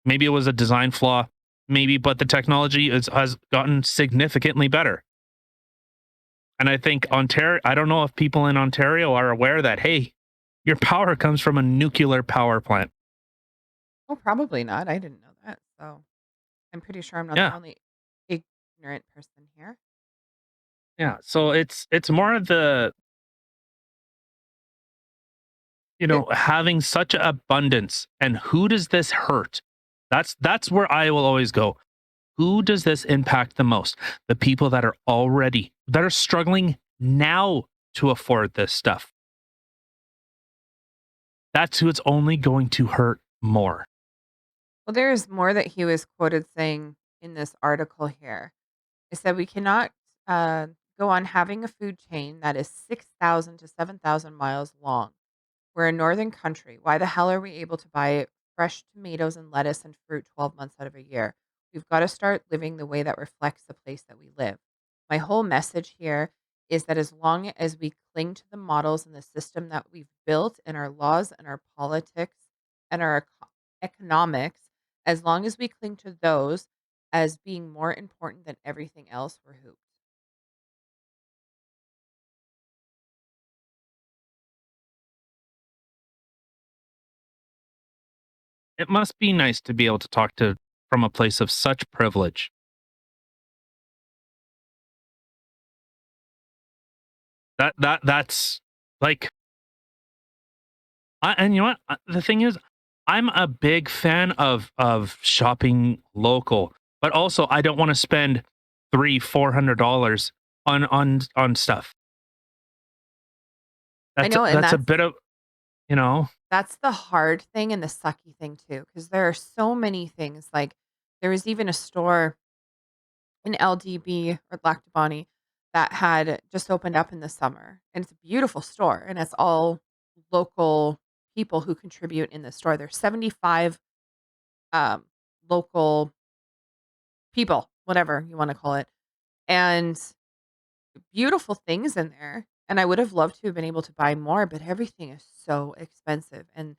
maybe it was a design flaw, maybe, but the technology has gotten significantly better. And I think Ontario, I don't know if people in Ontario are aware that, hey, your power comes from a nuclear power plant. Oh, probably not. I didn't know that. So I'm pretty sure I'm not the Yeah. only ignorant person here. Yeah. So it's more of the having such abundance, and who does this hurt? That's where I will always go. Who does this impact the most? The people that are struggling now to afford this stuff. That's who it's only going to hurt more. Well, there's more that he was quoted saying in this article here. It said we cannot uh, go on having a food chain that is 6,000 to 7,000 miles long. We're a northern country. Why the hell are we able to buy fresh tomatoes and lettuce and fruit 12 months out of a year? We've got to start living the way that reflects the place that we live. My whole message here is that as long as we cling to the models and the system that we've built and our laws and our politics and our economics, as long as we cling to those as being more important than everything else, we're hooped. It must be nice to be able to talk to from a place of such privilege. That's like, and you know what? The thing is, I'm a big fan of shopping local, but also I don't want to spend $300-400 on stuff. I That's know, and that's a bit of you know. that's the hard thing and the sucky thing too, because there are so many things. Like there was even a store in LDB or Lactabani that had just opened up in the summer, and it's a beautiful store, and it's all local people who contribute in the store. There's 75 um, local people, whatever you want to call it, and beautiful things in there. And I would have loved to have been able to buy more, but everything is so expensive. And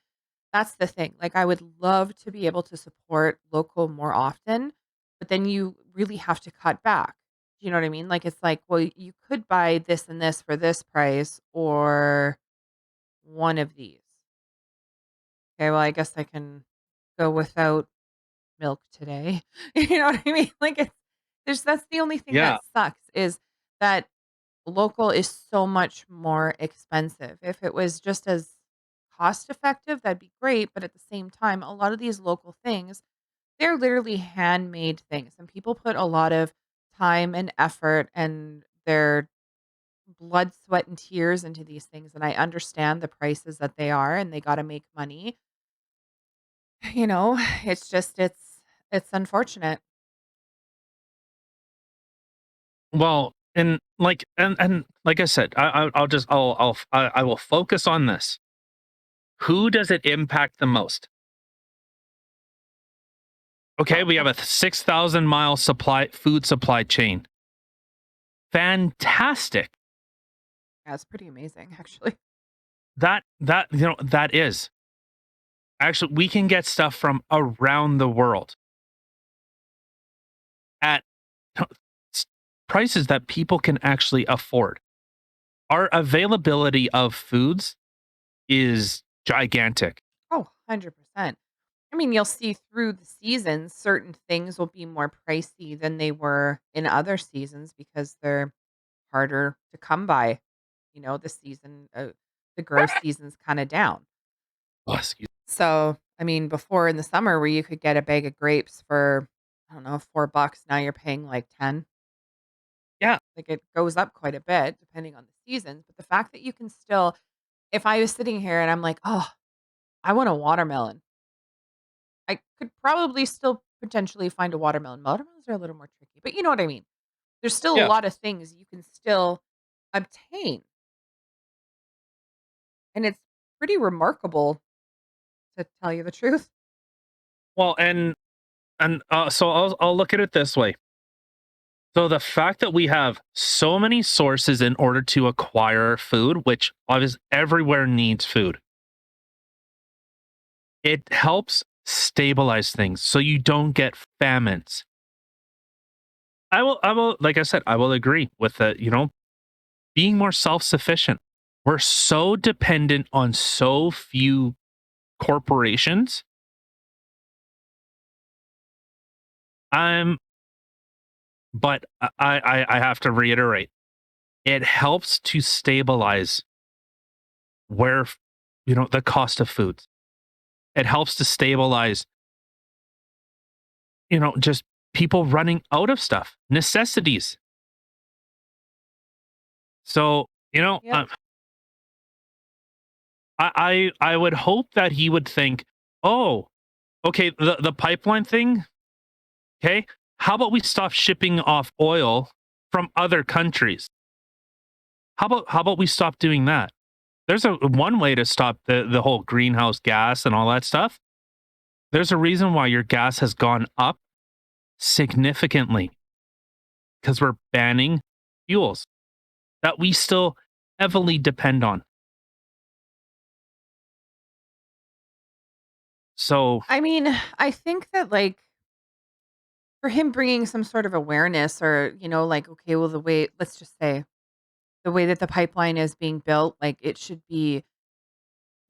that's the thing. Like, I would love to be able to support local more often, but then you really have to cut back. Do you know what I mean? Like, it's like, well, you could buy this and this for this price or one of these. Okay, well, I guess I can go without milk today. You know what I mean? Like, that's the only thing Yeah. that sucks is that local is so much more expensive. If it was just as cost effective, that'd be great, but at the same time, a lot of these local things, they're literally handmade things, and people put a lot of time and effort and their blood, sweat, and tears into these things, and I understand the prices that they are, and they gotta make money. You know, it's unfortunate. Well, and like I said, I will focus on this. Who does it impact the most? Okay, Well, we have a 6,000-mile food supply chain. Fantastic. yeah, it's pretty amazing, actually. That is. Actually, we can get stuff from around the world at s- prices that people can actually afford. Our availability of foods is gigantic. Oh, 100%. I mean, you'll see through the seasons, certain things will be more pricey than they were in other seasons because they're harder to come by. You know, the growth season's kind of down. Oh, excuse. So, I mean, before in the summer where you could get a bag of grapes for, I don't know, $4, now you're paying like 10. Yeah, Like it goes up quite a bit depending on the seasons. But the fact that you can still, if I was sitting here and I'm like, oh, I want a watermelon, I could probably still potentially find a watermelon. Watermelons are a little more tricky, but you know what I mean. There's still a yeah. lot of things you can still obtain, and it's pretty remarkable to tell you the truth. Well, so I'll look at it this way. So the fact that we have so many sources in order to acquire food, which obviously everywhere needs food, it helps stabilize things so you don't get famines. Like I said, I will agree with that, being more self-sufficient. We're so dependent on so few corporations. I'm but I have to reiterate, it helps to stabilize where the cost of foods. It helps to stabilize, just people running out of stuff, necessities. So, Yep. I would hope that he would think, oh, okay, the pipeline thing. Okay, how about we stop shipping off oil from other countries? How about we stop doing that? There's a one way to stop the whole greenhouse gas and all that stuff. There's a reason why your gas has gone up significantly because we're banning fuels that we still heavily depend on. So, I mean, I think that, like, for him bringing some sort of awareness or, like, okay, well, let's just say the way that the pipeline is being built, like, you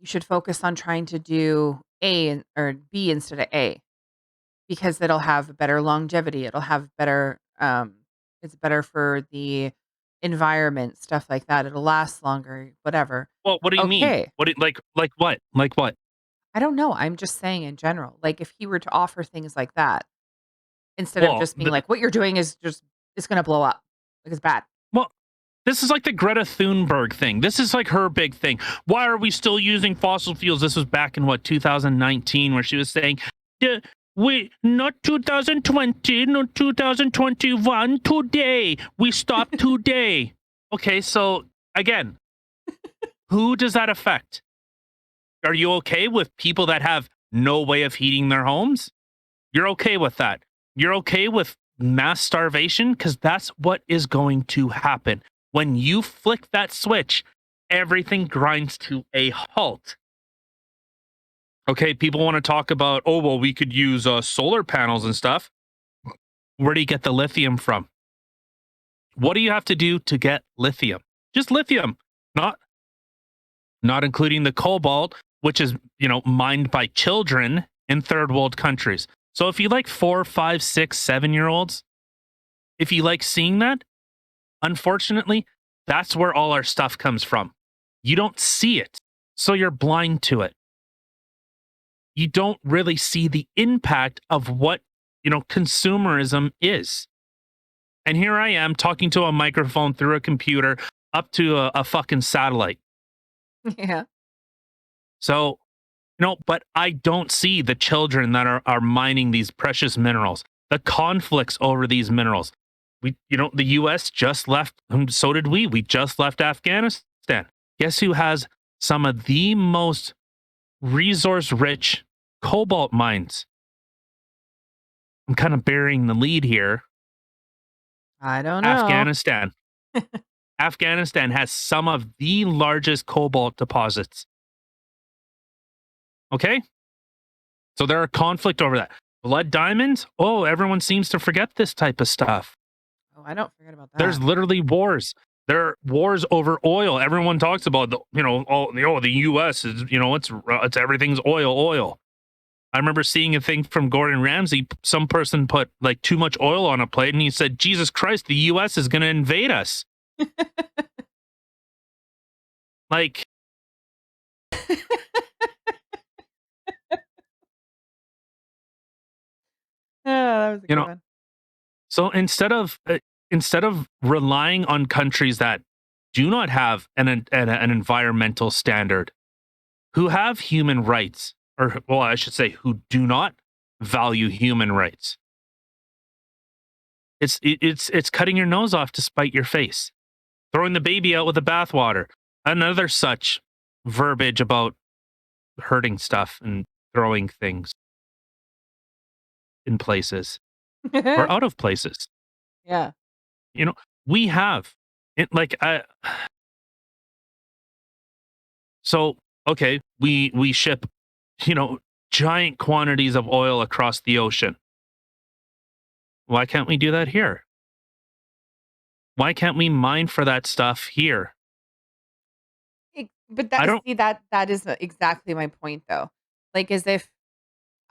should focus on trying to do or B instead of A, because it'll have better longevity. It'll have better, it's better for the environment, stuff like that. It'll last longer, whatever. well, what do you mean? Okay. What do you, like what? Like what? I don't know. I'm just saying in general, like, if he were to offer things like that, instead of Well, just being like, what you're doing is just, it's going to blow up. Like, it's bad. well, this is like the Greta Thunberg thing. This is like her big thing. Why are we still using fossil fuels? This was back in 2019, where she was saying, "Yeah, we not 2020, not 2021. Today we stop today." Okay, so again, who does that affect? Are you okay with people that have no way of heating their homes? You're okay with that. You're okay with mass starvation because that's what is going to happen. When you flick that switch, everything grinds to a halt. Okay, people want to talk about, oh, well, we could use solar panels and stuff. Where do you get the lithium from? What do you have to do to get lithium? Just lithium, not including the cobalt, which is, mined by children in third world countries. So if you like 4, 5, 6, 7 year olds, if you like seeing that, unfortunately, that's where all our stuff comes from. You don't see it, so you're blind to it. You don't really see the impact of what, consumerism is. And here I am talking to a microphone through a computer up to a fucking satellite. Yeah. So, but I don't see the children that are mining these precious minerals, the conflicts over these minerals. The US just left, so did we. We just left Afghanistan. Guess who has some of the most resource rich cobalt mines? I'm kind of burying the lead here. I don't know. Afghanistan. Afghanistan has some of the largest cobalt deposits. Okay? So there are conflict over that. Blood diamonds? Oh, everyone seems to forget this type of stuff. Oh, I don't forget about that. There's literally wars. There are wars over oil. Everyone talks about the US is, it's everything's oil. I remember seeing a thing from Gordon Ramsay. Some person put like too much oil on a plate and he said, Jesus Christ, the US is going to invade us. Like, That was a good one. so instead of relying on countries that do not have an environmental standard, who have human rights, or well, I should say, who do not value human rights, it's cutting your nose off to spite your face, throwing the baby out with the bathwater. Another such verbiage about hurting stuff and throwing things in places or out of places. Yeah. We have it like so okay, we ship, giant quantities of oil across the ocean. Why can't we do that here? Why can't we mine for that stuff here? But I don't that is exactly my point, though. Like, as if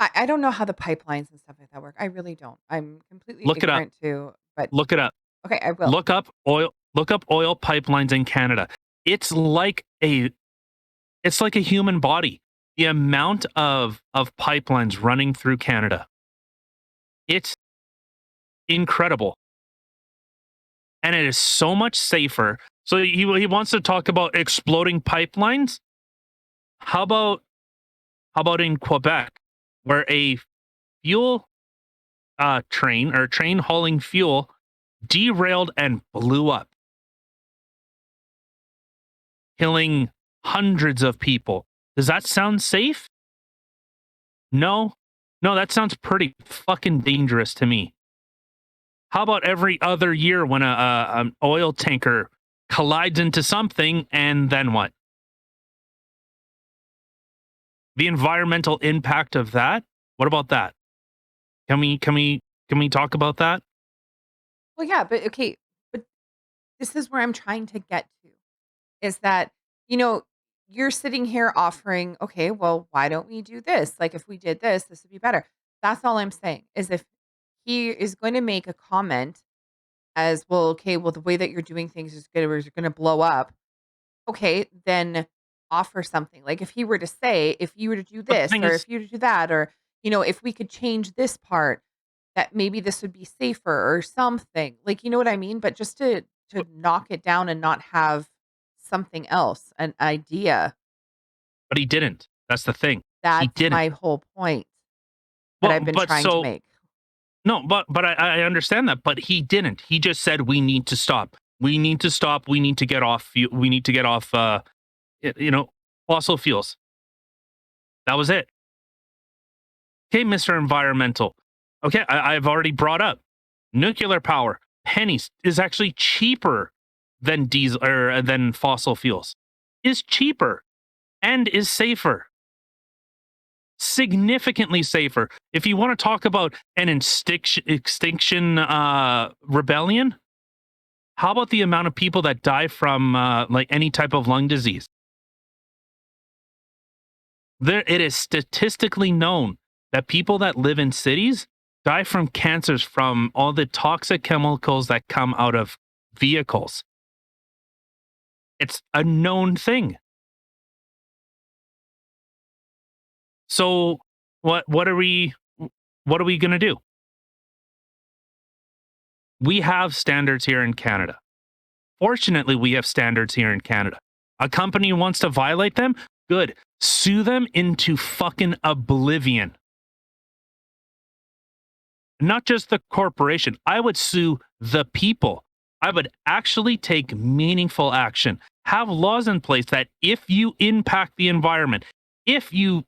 I don't know how the pipelines and stuff like that work. I really don't. I'm completely look it up. ignorant to, but Look it up. okay, I will. Look up oil pipelines in Canada. It's like It's like a human body. The amount of pipelines running through Canada, it's incredible. And it is so much safer. So he wants to talk about exploding pipelines. How about in Quebec, where a fuel train or train hauling fuel derailed and blew up, killing hundreds of people. Does that sound safe? No. No, that sounds pretty fucking dangerous to me. How about every other year when an oil tanker collides into something and then what? The environmental impact of that? What about that? Can we talk about that? Well, yeah, but okay, but this is where I'm trying to get to is that, you know, you're sitting here offering, okay, well, why don't we do this? Like, if we did this, this would be better. That's all I'm saying is if he is going to make a comment as well, okay, well, the way that you're doing things is going to blow up. Okay, then offer something. Like if he were to say, if you were to do But the this, thing or is, if you were to do that, or, you know, if we could change this part, that maybe this would be safer or something. Like, you know what I mean? But just to knock it down and not have something else, an idea. but he didn't. That's the thing. He That's didn't. my whole point that Well, I've been but trying to so make. no, but I understand that, but he didn't. He just said we need to stop. We need to stop. We need to get off. We need to get off. You know, fossil fuels. That was it. Okay, Mister Environmental. Okay, I've already brought up nuclear power. Pennies is actually cheaper than diesel or than fossil fuels. Is cheaper and is safer. Significantly safer. If you want to talk about an extinction rebellion, how about the amount of people that die from like any type of lung disease? There, it is statistically known that people that live in cities die from cancers from all the toxic chemicals that come out of vehicles. It's a known thing. So what are we going to do? We have standards here in Canada. Fortunately, we have standards here in Canada. A company wants to violate them? Good. Sue them into fucking oblivion. Not just the corporation. I would sue the people. I would actually take meaningful action. Have laws in place that if you impact the environment, if you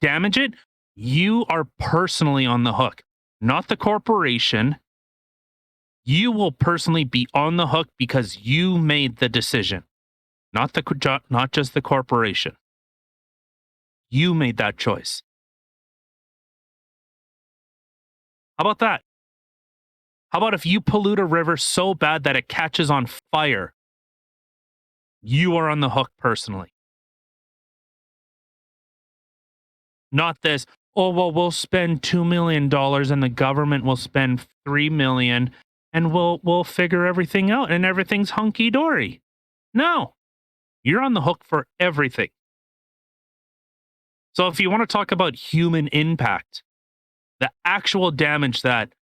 damage it, you are personally on the hook. Not the corporation. You will personally be on the hook because you made the decision. Not just the corporation. You made that choice. How about that? How about if you pollute a river so bad that it catches on fire? You are on the hook personally. Not this, oh well, we'll spend $2 million and the government will spend $3 million and we'll figure everything out and everything's hunky dory. No. You're on the hook for everything. So if you want to talk about human impact, the actual damage that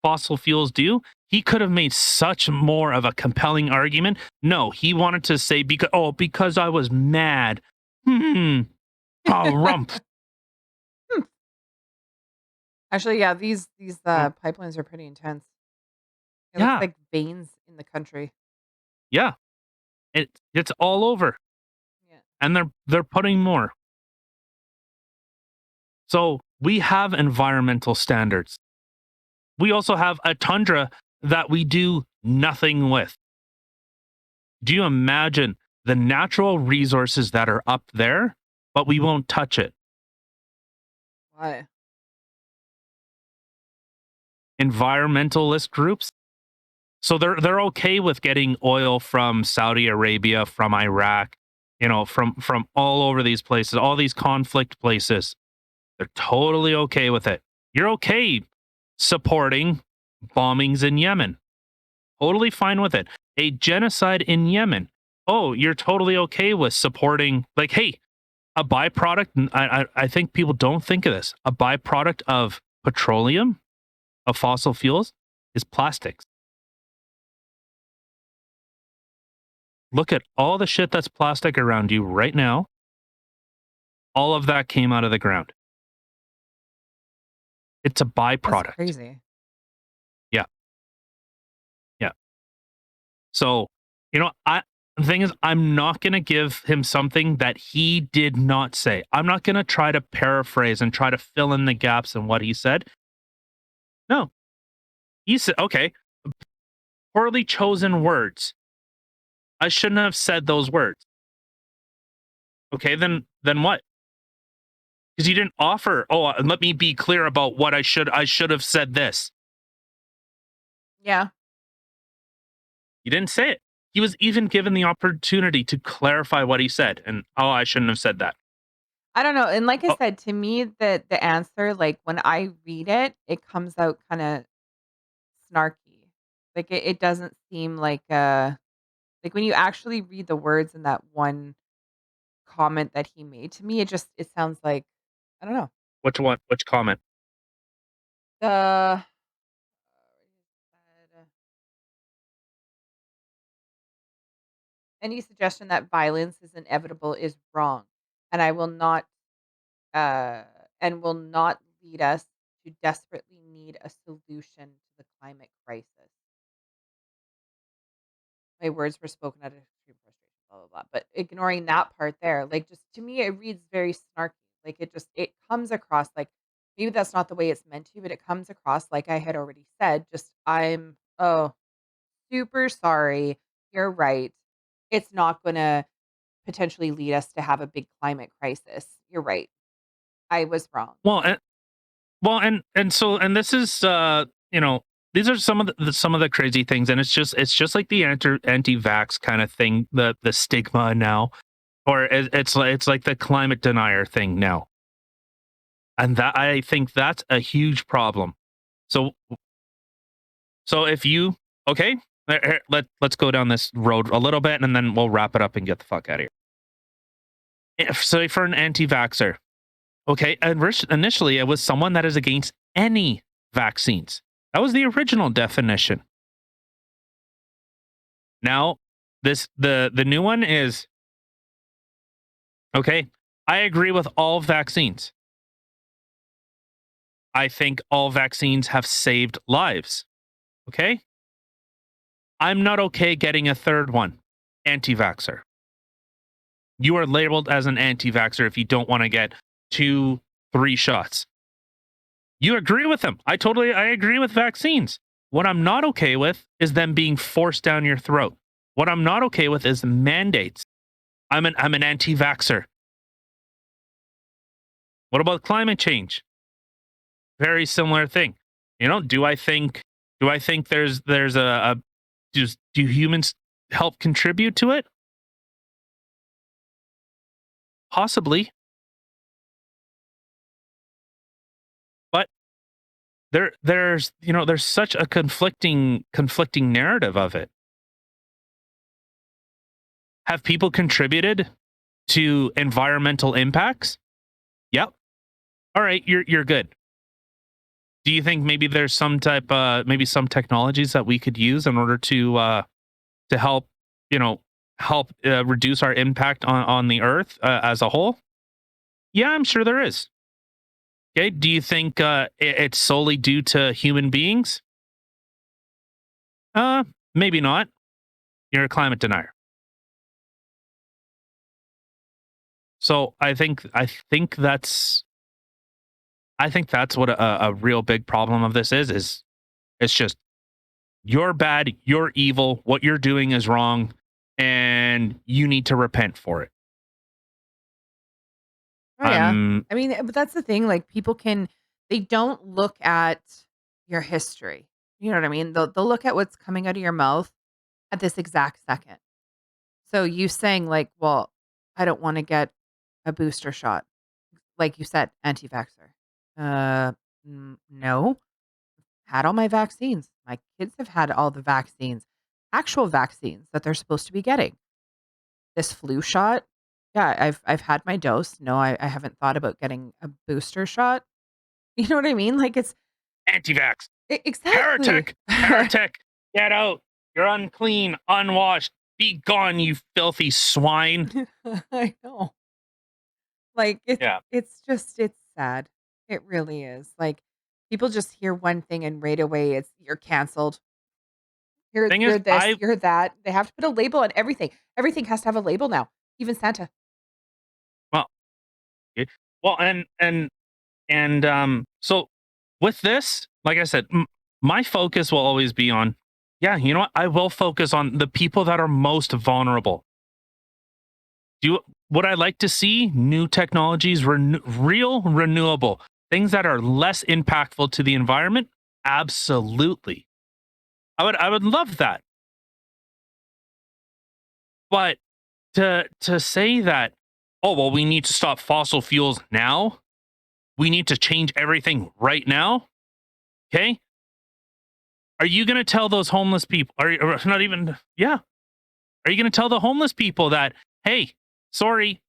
fossil fuels do, he could have made such more of a compelling argument. No, he wanted to say because I was mad. Oh, rump. Actually, yeah, these pipelines are pretty intense. It looks Yeah, like veins in the country. yeah. It's all over, Yeah. and they're putting more. So we have environmental standards. We also have a tundra that we do nothing with. Do you imagine the natural resources that are up there, but we won't touch it? Why? Environmentalist groups. So they're okay with getting oil from Saudi Arabia, from Iraq, from all over these places, all these conflict places. They're totally okay with it. You're okay supporting bombings in Yemen. Totally fine with it. A genocide in Yemen. Oh, you're totally okay with supporting, like, hey, a byproduct, and I think people don't think of this. A byproduct of petroleum, of fossil fuels, is plastics. Look at all the shit that's plastic around you right now. All of that came out of the ground. It's a That's byproduct. crazy. Yeah. Yeah. So, the thing is, I'm not going to give him something that he did not say. I'm not going to try to paraphrase and try to fill in the gaps in what he said. No. He said, okay, poorly chosen words. I shouldn't have said those words. Okay, then what? Because you didn't offer, let me be clear about what I should have said this. Yeah. You didn't say it. He was even given the opportunity to clarify what he said. And, I shouldn't have said that. I don't know. And like I Oh, said, to me, the answer, like when I read it, it comes out kind of snarky. Like it doesn't seem like when you actually read the words in that one comment that he made to me, it sounds like I don't know. which one? Which comment? The any suggestion that violence is inevitable is wrong, and I will not uh and will not lead us to desperately need a solution to the climate crisis. My words were spoken out of extreme frustration, blah blah blah. But ignoring that part there, like just to me, it reads very snarky. Like it comes across like maybe that's not the way it's meant to, but it comes across like I had already said. Just I'm super sorry. You're right. It's not going to potentially lead us to have a big climate crisis. You're right. I was wrong. Well, and this is these are some of the crazy things, and it's just like the anti-vax kind of thing, the stigma now, or it's like the climate denier thing now, and that I think that's a huge problem. So if you okay, let's go down this road a little bit, and then we'll wrap it up and get the fuck out of here. If so, for an anti-vaxer, okay, initially it was someone that is against any vaccines. That was the original definition. Now, the new one is okay. I agree with all vaccines. I think all vaccines have saved lives. Okay? I'm not okay getting a third one. Anti-vaxxer. You are labeled as an anti-vaxxer if you don't want to get 2, 3 shots. You agree with them. I agree with vaccines. What I'm not okay with is them being forced down your throat. What I'm not okay with is mandates. I'm an anti-vaxxer. What about climate change? Very similar thing. Do I think there's do humans help contribute to it? Possibly. But there's such a conflicting narrative of it. Have people contributed to environmental impacts? Yep. All right, you're good. Do you think maybe there's maybe some technologies that we could use in order to help, reduce our impact on the earth as a whole? Yeah, I'm sure there is. Okay. Do you think it's solely due to human beings? Maybe not. You're a climate denier. So I think that's what a real big problem of this is it's just you're bad, you're evil, what you're doing is wrong, and you need to repent for it. Oh yeah. Um, I mean, but that's the thing. Like they don't look at your history. You know what I mean? They'll look at what's coming out of your mouth at this exact second. So you saying like, well, I don't want to get a booster shot. Like you said, anti-vaxxer. No. Had all my vaccines. My kids have had all the vaccines, actual vaccines that they're supposed to be getting. This flu shot. Yeah, I've had my dose. No, I haven't thought about getting a booster shot. You know what I mean? Like, it's Anti-vax. exactly. Heretic. Heretic. Get out. You're unclean, unwashed. Be gone, you filthy swine. I know. Like, Yeah. it's sad. It really is. Like, people just hear one thing and right away you're canceled. Thing is, You're this, I you're that. They have to put a label on everything. Everything has to have a label now, even Santa. well, it- well, so with this, like I said, my focus will always be on, yeah, you know what? I will focus on the people that are most vulnerable. Do you, would I like to see new technologies, real renewable things that are less impactful to the environment? Absolutely. I would love that. But to say that, oh well, we need to stop fossil fuels now. We need to change everything right now. Okay. Are you going to tell those homeless people, or not even, yeah. Are you going to tell the homeless people that, hey, sorry,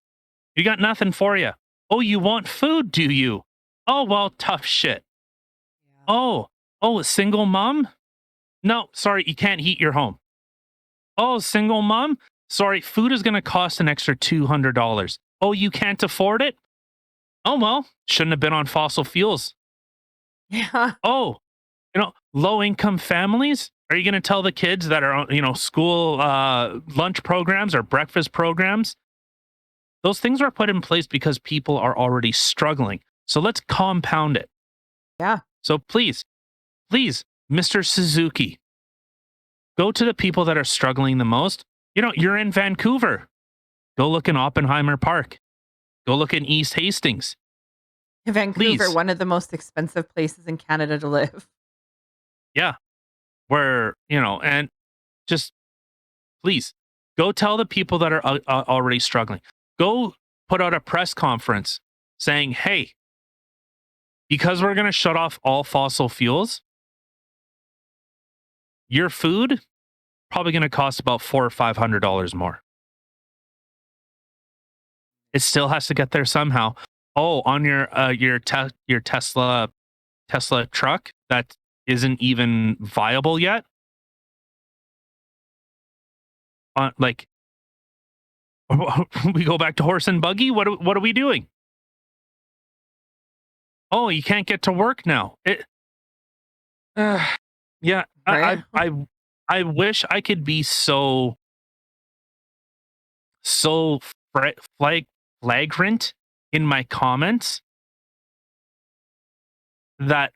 we got nothing for you? Oh, you want food, do you? Oh, well, tough shit. Yeah. Oh, a single mom? No, sorry, you can't heat your home. Oh, single mom? Sorry, food is going to cost an extra $200. Oh, you can't afford it? Oh, well, shouldn't have been on fossil fuels. Yeah. Oh, low income families? Are you going to tell the kids that are on, school lunch programs or breakfast programs? Those things are put in place because people are already struggling. So let's compound it. Yeah. So please, Mr. Suzuki, go to the people that are struggling the most. You're in Vancouver. Go look in Oppenheimer Park. Go look in East Hastings. Vancouver, Please. one of the most expensive places in Canada to live. Yeah. Where, and just please go tell the people that are already struggling. Go put out a press conference saying, hey, because we're going to shut off all fossil fuels, your food probably going to cost about $400 or $500 more. It still has to get there somehow. Oh, on your Tesla truck that isn't even viable yet. Like we go back to horse and buggy. What are we doing? Oh, you can't get to work now. Uh, yeah, Right? I wish I could be so flagrant in my comments that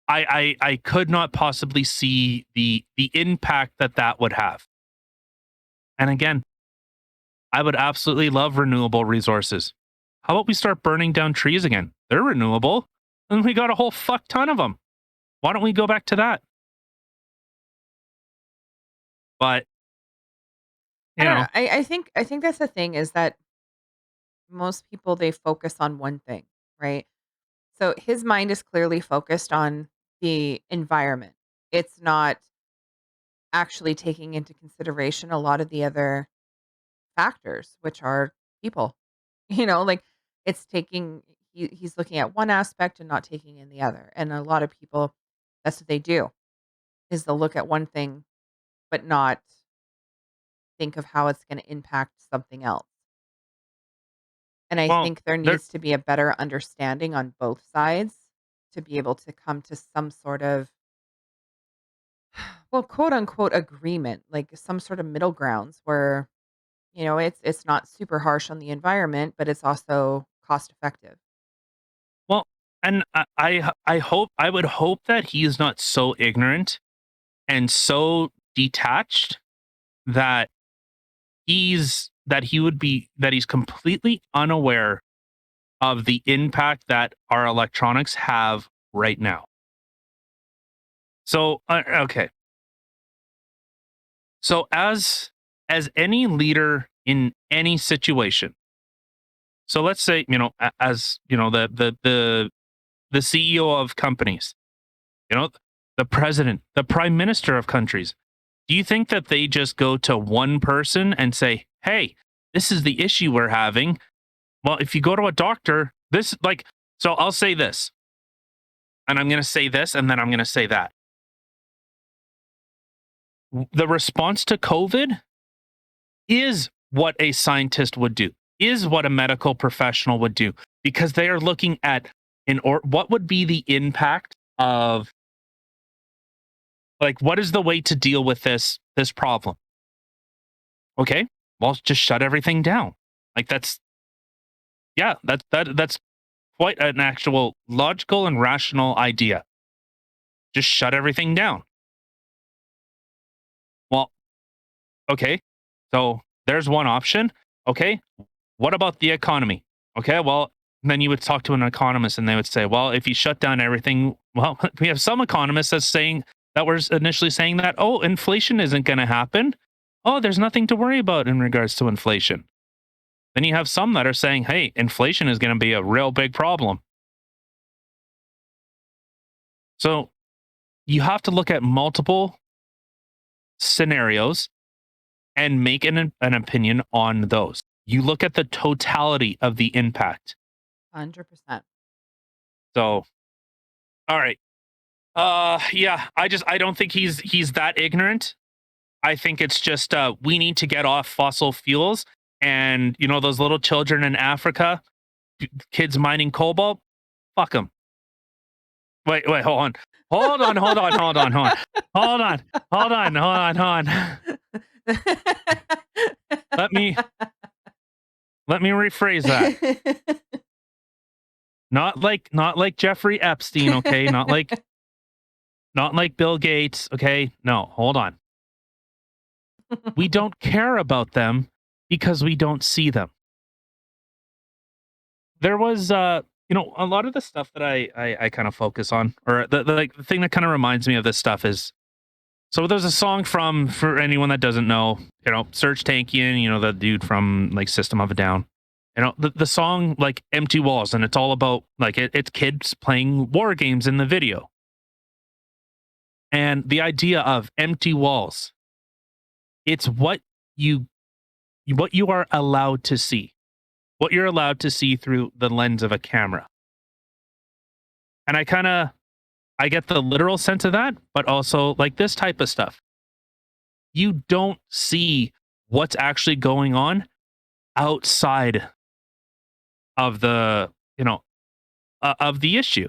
I could not possibly see the impact that would have. And again, I would absolutely love renewable resources. How about we start burning down trees again? They're renewable, and we got a whole fuck ton of them. Why don't we go back to that? But I you don't know, know. I think that's the thing is that most people they focus on one thing, right? So his mind is clearly focused on the environment. It's not actually taking into consideration a lot of the other factors, which are people. Like it's taking he's looking at one aspect and not taking in the other. And a lot of people that's what they do is they'll look at one thing but not think of how it's going to impact something else. And I well, think there there needs to be a better understanding on both sides to be able to come to some sort of, well, quote unquote agreement, like some sort of middle grounds where, it's not super harsh on the environment, but it's also cost effective. well, and I would hope that he is not so ignorant and so detached that he's completely unaware of the impact that our electronics have right now. So okay, so as any leader in any situation, so let's say as the CEO of companies, you know the president, the prime minister of countries. Do you think that they just go to one person and say, hey, This is the issue we're having. Well, if you go to a doctor, so I'll say this, and I'm going to say this, and then I'm going to say that. The response to COVID is what a scientist would do, is what a medical professional would do, because they are looking at what would be the impact of, like, what is the way to deal with this problem? Okay, well, just shut everything down. Like, that's quite an actual logical and rational idea. Just shut everything down. Well, okay, so there's one option. Okay, what about the economy? Okay, well, then you would talk to an economist and they would say, well, if you shut down everything, well, we have some economists that were initially saying that, oh, inflation isn't going to happen. Oh, there's nothing to worry about in regards to inflation. Then you have some that are saying, hey, inflation is going to be a real big problem. So you have to look at multiple scenarios and make an opinion on those. You look at the totality of the impact. 100%. So, all right. Yeah, I don't think he's that ignorant. I think it's just we need to get off fossil fuels, and those little children in Africa, kids mining cobalt, fuck them. Wait, hold on. Hold on. Let me rephrase that. Not like Jeffrey Epstein, okay? Not like Bill Gates, okay? No, hold on. We don't care about them because we don't see them. There was a lot of the stuff that I kind of focus on, or the thing that kind of reminds me of this stuff is, so there's a song for anyone that doesn't know, Serj Tankian, the dude from like System of a Down. The song, like, Empty Walls, and it's all about, like, it's kids playing war games in the video. And the idea of empty walls, it's what you are allowed to see. What you're allowed to see through the lens of a camera. And I get the literal sense of that, but also, like, this type of stuff. You don't see what's actually going on outside of the, of the issue.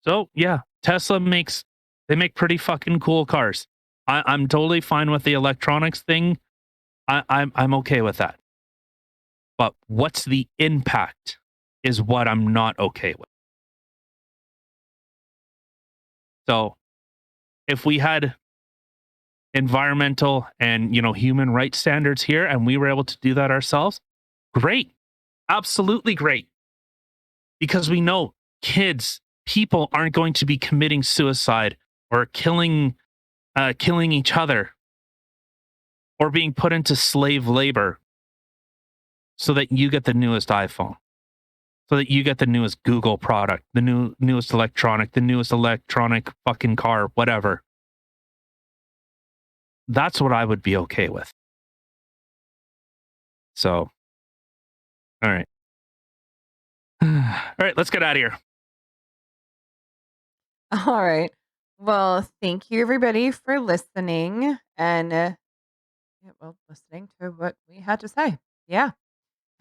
So yeah, Tesla they make pretty fucking cool cars. I'm totally fine with the electronics thing. I'm okay with that. But what's the impact is what I'm not okay with. So if we had environmental and human rights standards here and we were able to do that ourselves, great. Absolutely great. Because we know people aren't going to be committing suicide or killing each other or being put into slave labor so that you get the newest iPhone, so that you get the newest Google product, the newest electronic fucking car, whatever. That's what I would be okay with. So, all right. All right, let's get out of here. All right. Well, thank you everybody for listening and listening to what we had to say. Yeah.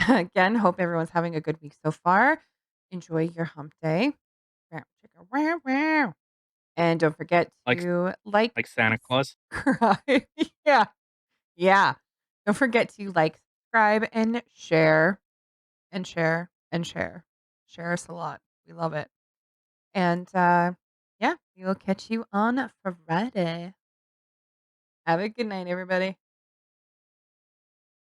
Again, hope everyone's having a good week so far. Enjoy your hump day. And don't forget to like Santa Claus. subscribe. Yeah. Yeah. Don't forget to like, subscribe, and share. And share. And share. Share us a lot. We love it. And yeah, we will catch you on Friday. Have a good night, everybody.